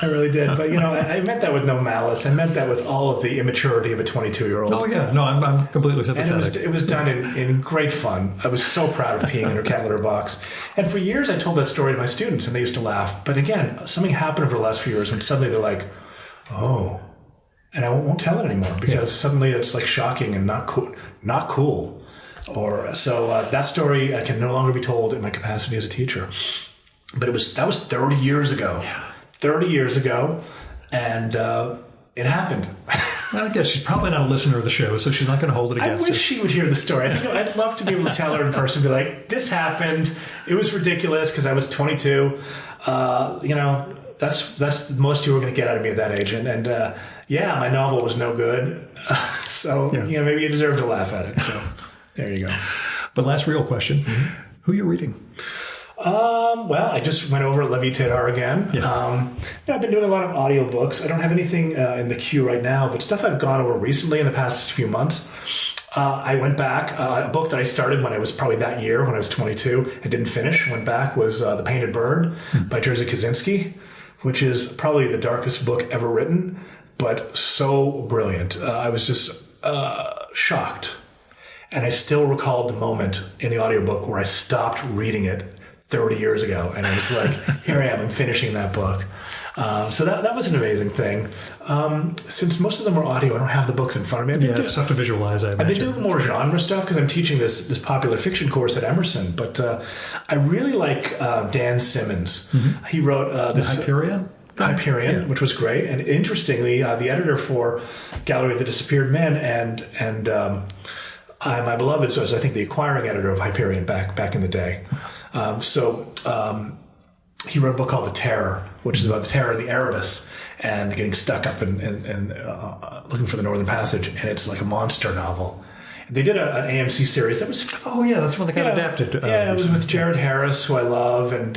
I really did, but I meant that with no malice. I meant that with all of the immaturity of a 22-year-old. Oh yeah, no, I'm completely sympathetic. And it was done in great fun. I was so proud of peeing in her cat litter box. And for years, I told that story to my students, and they used to laugh. But again, something happened over the last few years when suddenly they're like, "Oh." And I won't tell it anymore because suddenly it's like shocking and not cool. Or so that story can no longer be told in my capacity as a teacher. But that was 30 years ago. Yeah. 30 years ago, and it happened. I guess she's probably not a listener of the show, so she's not going to hold it against her. I wish she would hear the story. I'd love to be able to tell her in person, be like, "This happened. It was ridiculous because I was 22." that's the most you were going to get out of me at that age. And yeah, my novel was no good. So, maybe you deserve to laugh at it. So there you go. But last real question. Who are you reading? Well, I just went over Levi Tedar again. Yeah. I've been doing a lot of audiobooks. I don't have anything in the queue right now, but stuff I've gone over recently in the past few months. I went back. A book that I started when I was probably that year, when I was 22, and didn't finish. Went back was The Painted Bird by Jerzy Kosinski, which is probably the darkest book ever written, but so brilliant. I was just shocked. And I still recalled the moment in the audiobook where I stopped reading it 30 years ago. And I was like, here I am, I'm finishing that book. So that was an amazing thing. Since most of them are audio, I don't have the books in front of me. It's tough to visualize. I've been doing more genre stuff because I'm teaching this popular fiction course at Emerson. But I really like Dan Simmons. He wrote this... Hyperion, which was great. And interestingly, the editor for Gallery of the Disappeared Men and I, My Beloved, so I was, I think, the acquiring editor of Hyperion back in the day. He wrote a book called The Terror, which is about the terror of the Erebus and getting stuck up and looking for the Northern Passage. And it's like a monster novel. They did an AMC series that was... Oh, yeah, that's one that got adapted. It was with Jared Harris, who I love, and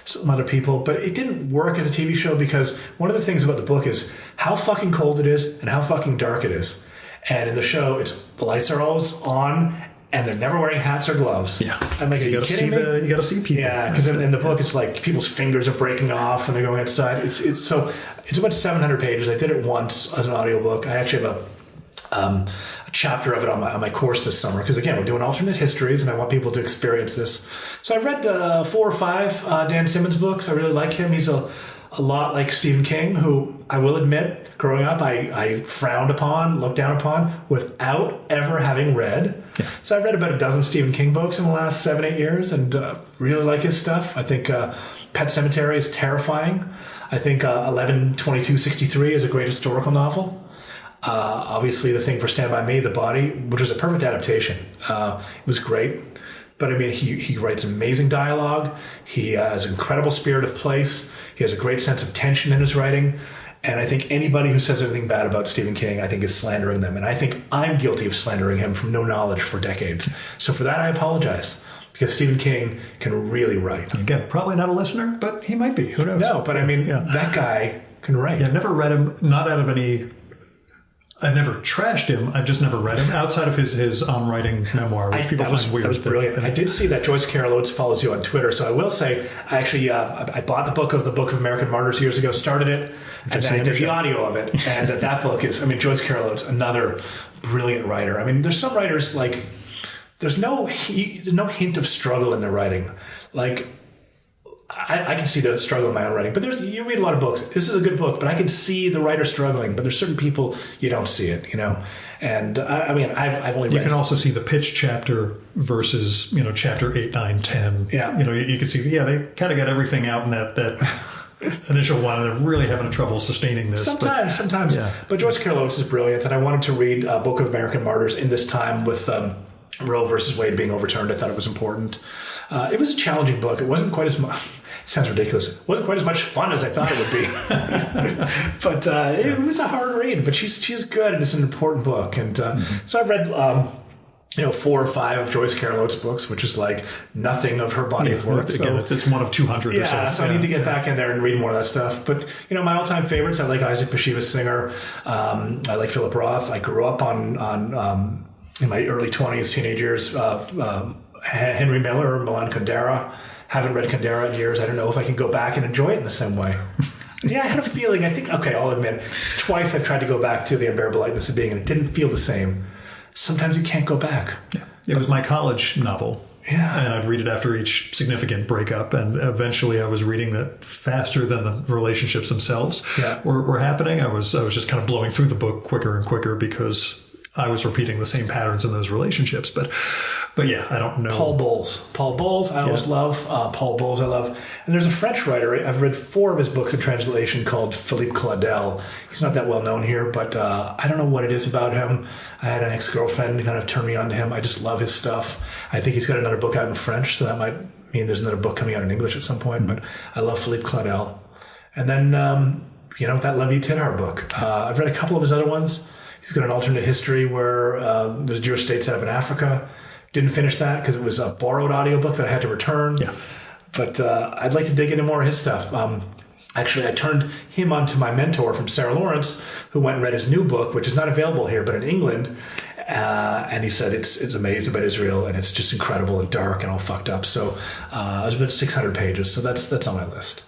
some other people. But it didn't work as a TV show because one of the things about the book is how fucking cold it is and how fucking dark it is. And in the show, the lights are always on, and they're never wearing hats or gloves. Yeah. I'm like, you got to see people. Yeah, because in the book, it's like people's fingers are breaking off and they're going outside. It's about 700 pages. I did it once as an audiobook. I actually have a chapter of it on my course this summer because, again, we're doing alternate histories and I want people to experience this. So I've read 4 or 5 Dan Simmons books. I really like him. He's a lot like Stephen King, who I will admit, growing up, I frowned upon, looked down upon, without ever having read. Yeah. So I've read about a dozen Stephen King books in the last 7-8 years and really like his stuff. I think Pet Sematary is terrifying. I think 11/22/63 is a great historical novel. Obviously, The Thing for Stand By Me, The Body, which was a perfect adaptation. It was great. But I mean, he writes amazing dialogue. He has an incredible spirit of place. He has a great sense of tension in his writing. And I think anybody who says anything bad about Stephen King, I think is slandering them. And I think I'm guilty of slandering him from no knowledge for decades. So for that, I apologize. Because Stephen King can really write. Again, probably not a listener, but he might be. Who knows? No, but I mean, that guy can write. Yeah, I've never read him, not out of any... I never trashed him. I've just never read him outside of his on-writing memoir, which people find weird. That was brilliant. And I did see that Joyce Carol Oates follows you on Twitter, so I will say, I actually I bought the Book of American Martyrs years ago, started it, and then I did the audio of it. And that book is, I mean, Joyce Carol Oates, another brilliant writer. I mean, there's some writers like there's no hint of struggle in their writing. Like, I can see the struggle in my own writing, but you read a lot of books. This is a good book, but I can see the writer struggling. But there's certain people you don't see it, you know. And I mean, I've only read. You can also see the pitch chapter versus chapter 8, 9, 10. Yeah, you can see. Yeah, they kind of got everything out in that initial one, and they're really having trouble sustaining this. Sometimes. Yeah. But Joyce Carol Oates is brilliant, and I wanted to read Book of American Martyrs in this time with Roe versus Wade being overturned. I thought it was important. It was a challenging book. It wasn't quite as much. Sounds ridiculous. It wasn't quite as much fun as I thought it would be. But it was a hard read. But she's good, and it's an important book. And so I've read 4 or 5 of Joyce Carol Oates' books, which is like nothing of her body of work. Again, it's one of 200 or so. So I need to get back in there and read more of that stuff. But my all-time favorites, I like Isaac Bashevis Singer. I like Philip Roth. I grew up on in my early 20s, teenage years, Henry Miller, Milan Kundera. Haven't read Kundera in years. I don't know if I can go back and enjoy it in the same way. Yeah, I had a feeling. I'll admit, twice I've tried to go back to The Unbearable Lightness of Being, and it didn't feel the same. Sometimes you can't go back. Yeah. It was my college novel. Yeah. And I'd read it after each significant breakup. And eventually I was reading that faster than the relationships themselves were happening. I was just kind of blowing through the book quicker and quicker because I was repeating the same patterns in those relationships. But yeah, I don't know. Paul Bowles, I always love. Paul Bowles, I love. And there's a French writer. I've read 4 of his books in translation called Philippe Claudel. He's not that well known here, but I don't know what it is about him. I had an ex-girlfriend who kind of turned me on to him. I just love his stuff. I think he's got another book out in French, so that might mean there's another book coming out in English at some point. But I love Philippe Claudel. And then, that Levi Tidhar book. I've read a couple of his other ones. He's got an alternate history where there's a Jewish state set up in Africa. Didn't finish that because it was a borrowed audiobook that I had to return. Yeah. But I'd like to dig into more of his stuff. Actually, I turned him on to my mentor from Sarah Lawrence, who went and read his new book, which is not available here, but in England. And he said it's amazing about Israel, and it's just incredible and dark and all fucked up. So it was about 600 pages. So that's on my list.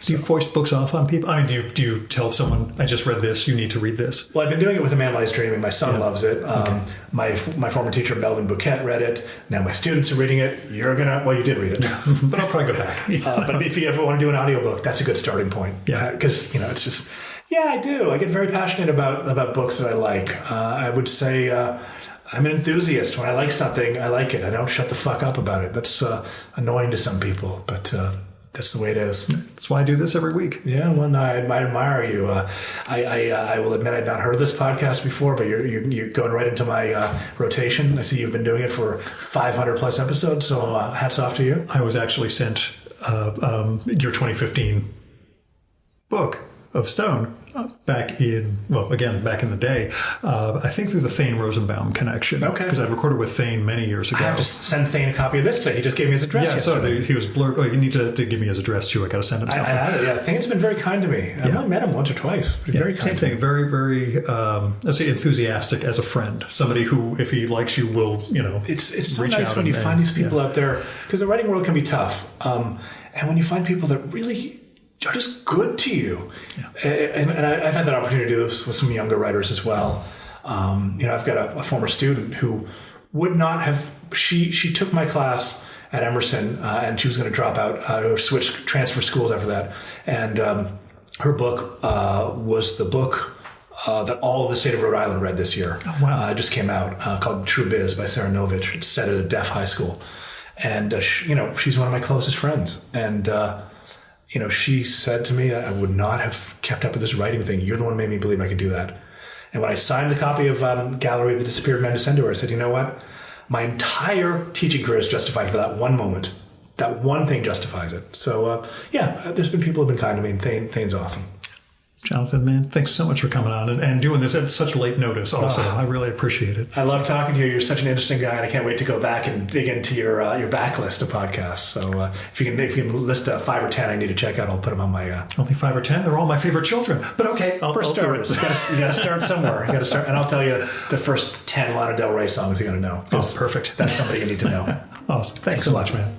Do you force books off on people? I mean, do you tell someone, I just read this, you need to read this? Well, I've been doing it with A Man Lies Dreaming. My son loves it. My former teacher, Melvin Bouquet, read it. Now my students are reading it. You did read it. But I'll probably go back. But if you ever want to do an audiobook, that's a good starting point. Yeah. Because, it's just, I do. I get very passionate about books that I like. I would say I'm an enthusiast. When I like something, I like it. I don't shut the fuck up about it. That's annoying to some people, but... that's the way it is. That's why I do this every week. Yeah, well, no, I admire you. I will admit I'd not heard of this podcast before, but you're going right into my rotation. I see you've been doing it for 500 plus episodes, so hats off to you. I was actually sent your 2015 book of Stone back in the day, I think through the Thane Rosenbaum connection. Okay. Because I'd recorded with Thane many years ago. I have to send Thane a copy of this today. He just gave me his address yesterday. So he was blurred. Oh, you need to give me his address too. I got to send him something. Thane's been very kind to me. I've only met him once or twice. But very kind. Same thing. Very, very, let's say enthusiastic as a friend. Somebody who, if he likes you, will, It's so reach nice out when you find these people out there, because the writing world can be tough. And when you find people that really are just good to you. Yeah. And I've had that opportunity to do this with some younger writers as well. I've got a former student who would not have, she took my class at Emerson and she was going to drop out or transfer schools after that. And her book was the book that all of the state of Rhode Island read this year. Oh, wow. It just came out called True Biz by Sarah Novich. It's set at a deaf high school. And, she's one of my closest friends. And, she said to me, I would not have kept up with this writing thing. You're the one who made me believe I could do that. And when I signed the copy of Gallery of the Disappeared Men Descend to Her, I said, you know what? My entire teaching career is justified for that one moment. That one thing justifies it. So, there's been people who have been kind to me, and Thane's awesome. Jonathan, man, thanks so much for coming on and doing this at such late notice also. I really appreciate it. I love talking to you. You're such an interesting guy, and I can't wait to go back and dig into your backlist of podcasts. So if you can list 5 or 10 I need to check out, I'll put them on my... Only 5 or 10? They're all my favorite children. But okay, I'll starters. You got to start somewhere. You got to start, and I'll tell you the first 10 Lana Del Rey songs you're going to know. Oh, perfect. That's somebody you need to know. Awesome. Thanks so much, man.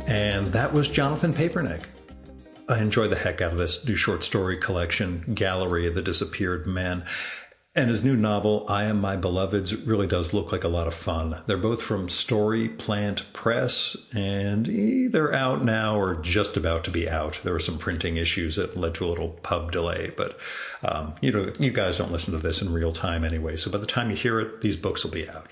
And that was Jonathan Papernick. I enjoyed the heck out of this new short story collection, Gallery of the Disappeared Men. And his new novel, I Am My Beloved's, really does look like a lot of fun. They're both from Story Plant Press, and either out now or just about to be out. There were some printing issues that led to a little pub delay, but you guys don't listen to this in real time anyway, so by the time you hear it, these books will be out.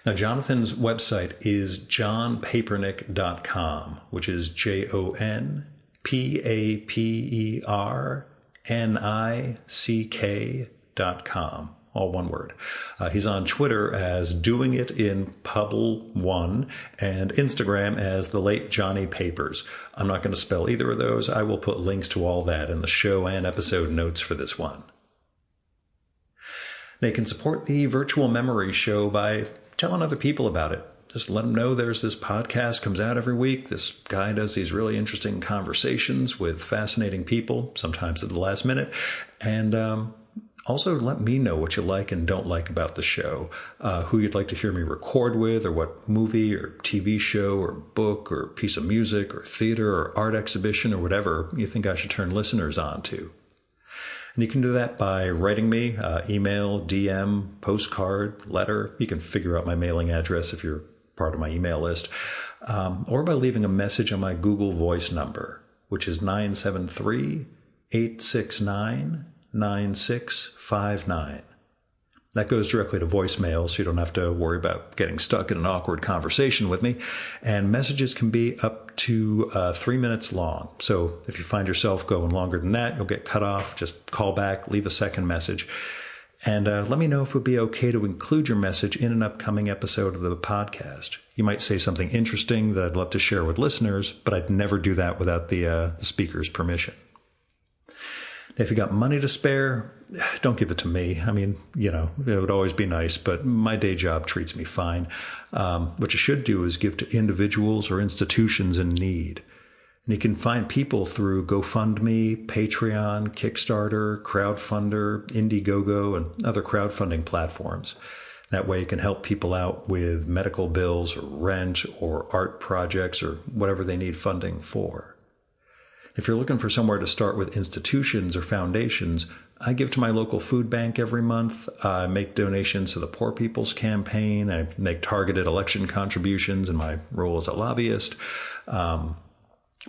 Now, Jonathan's website is johnpapernick.com, which is JONPAPERNICK.com, all one word. He's on Twitter as Doing It in Pubble1 and Instagram as The Late Johnny Papers. I'm not going to spell either of those. I will put links to all that in the show and episode notes for this one. They can support the Virtual Memory Show by telling other people about it. Just let them know there's this podcast comes out every week. This guy does these really interesting conversations with fascinating people, sometimes at the last minute. And also let me know what you like and don't like about the show, who you'd like to hear me record with, or what movie or TV show or book or piece of music or theater or art exhibition or whatever you think I should turn listeners on to. And you can do that by writing me, email, DM, postcard, letter. You can figure out my mailing address if you're part of my email list, or by leaving a message on my Google Voice number, which is 973-869-9659. That goes directly to voicemail, so you don't have to worry about getting stuck in an awkward conversation with me. And messages can be up to 3 minutes long. So if you find yourself going longer than that, you'll get cut off. Just call back, leave a second message. And let me know if it would be okay to include your message in an upcoming episode of the podcast. You might say something interesting that I'd love to share with listeners, but I'd never do that without the speaker's permission. If you got money to spare, don't give it to me. I mean, it would always be nice, but my day job treats me fine. What you should do is give to individuals or institutions in need. And you can find people through GoFundMe, Patreon, Kickstarter, Crowdfunder, Indiegogo, and other crowdfunding platforms. That way you can help people out with medical bills or rent or art projects or whatever they need funding for. If you're looking for somewhere to start with institutions or foundations, I give to my local food bank every month. I make donations to the Poor People's Campaign. I make targeted election contributions in my role as a lobbyist.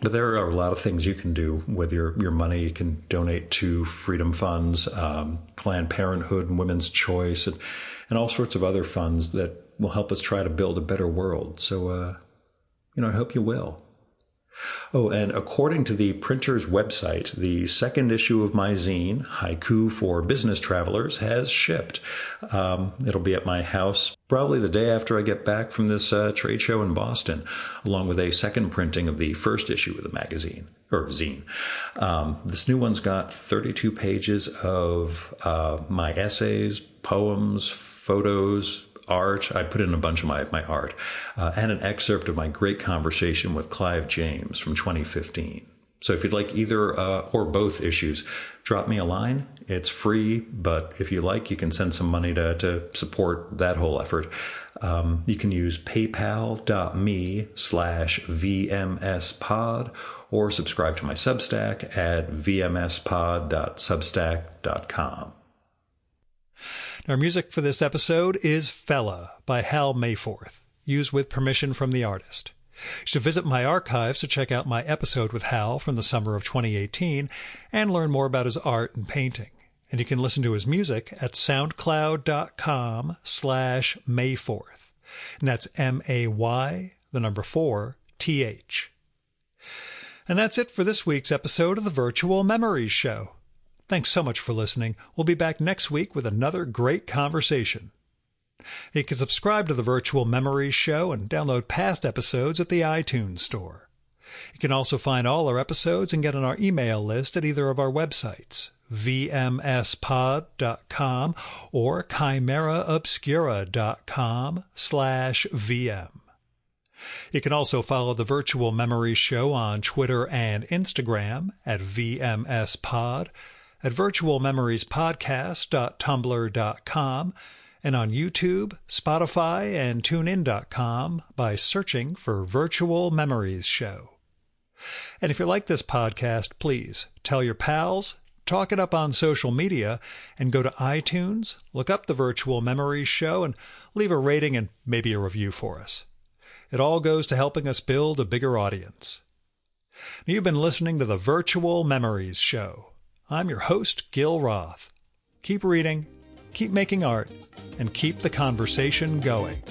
But there are a lot of things you can do with your money. You can donate to Freedom Funds, Planned Parenthood and Women's Choice, and all sorts of other funds that will help us try to build a better world. So, I hope you will. Oh, and according to the printer's website, the second issue of my zine, Haiku for Business Travelers, has shipped. It'll be at my house probably the day after I get back from this trade show in Boston, along with a second printing of the first issue of the magazine, or zine. This new one's got 32 pages of my essays, poems, photos, art. I put in a bunch of my art, and an excerpt of my great conversation with Clive James from 2015. So if you'd like either or both issues, drop me a line. It's free, but if you like, you can send some money to support that whole effort. You can use paypal.me/VMSpod or subscribe to my Substack at vmspod.substack.com. Our music for this episode is Fella by Hal Mayforth, used with permission from the artist. You should visit my archives to check out my episode with Hal from the summer of 2018 and learn more about his art and painting. And you can listen to his music at soundcloud.com/Mayforth. And that's MAY4TH. And that's it for this week's episode of the Virtual Memories Show. Thanks so much for listening. We'll be back next week with another great conversation. You can subscribe to the Virtual Memories Show and download past episodes at the iTunes Store. You can also find all our episodes and get on our email list at either of our websites, vmspod.com or chimeraobscura.com/VM. You can also follow the Virtual Memories Show on Twitter and Instagram at VMSpod, at virtualmemoriespodcast.tumblr.com, and on YouTube, Spotify, and TuneIn.com by searching for Virtual Memories Show. And if you like this podcast, please tell your pals, talk it up on social media, and go to iTunes, look up the Virtual Memories Show, and leave a rating and maybe a review for us. It all goes to helping us build a bigger audience. Now, you've been listening to the Virtual Memories Show. I'm your host, Gil Roth. Keep reading, keep making art, and keep the conversation going.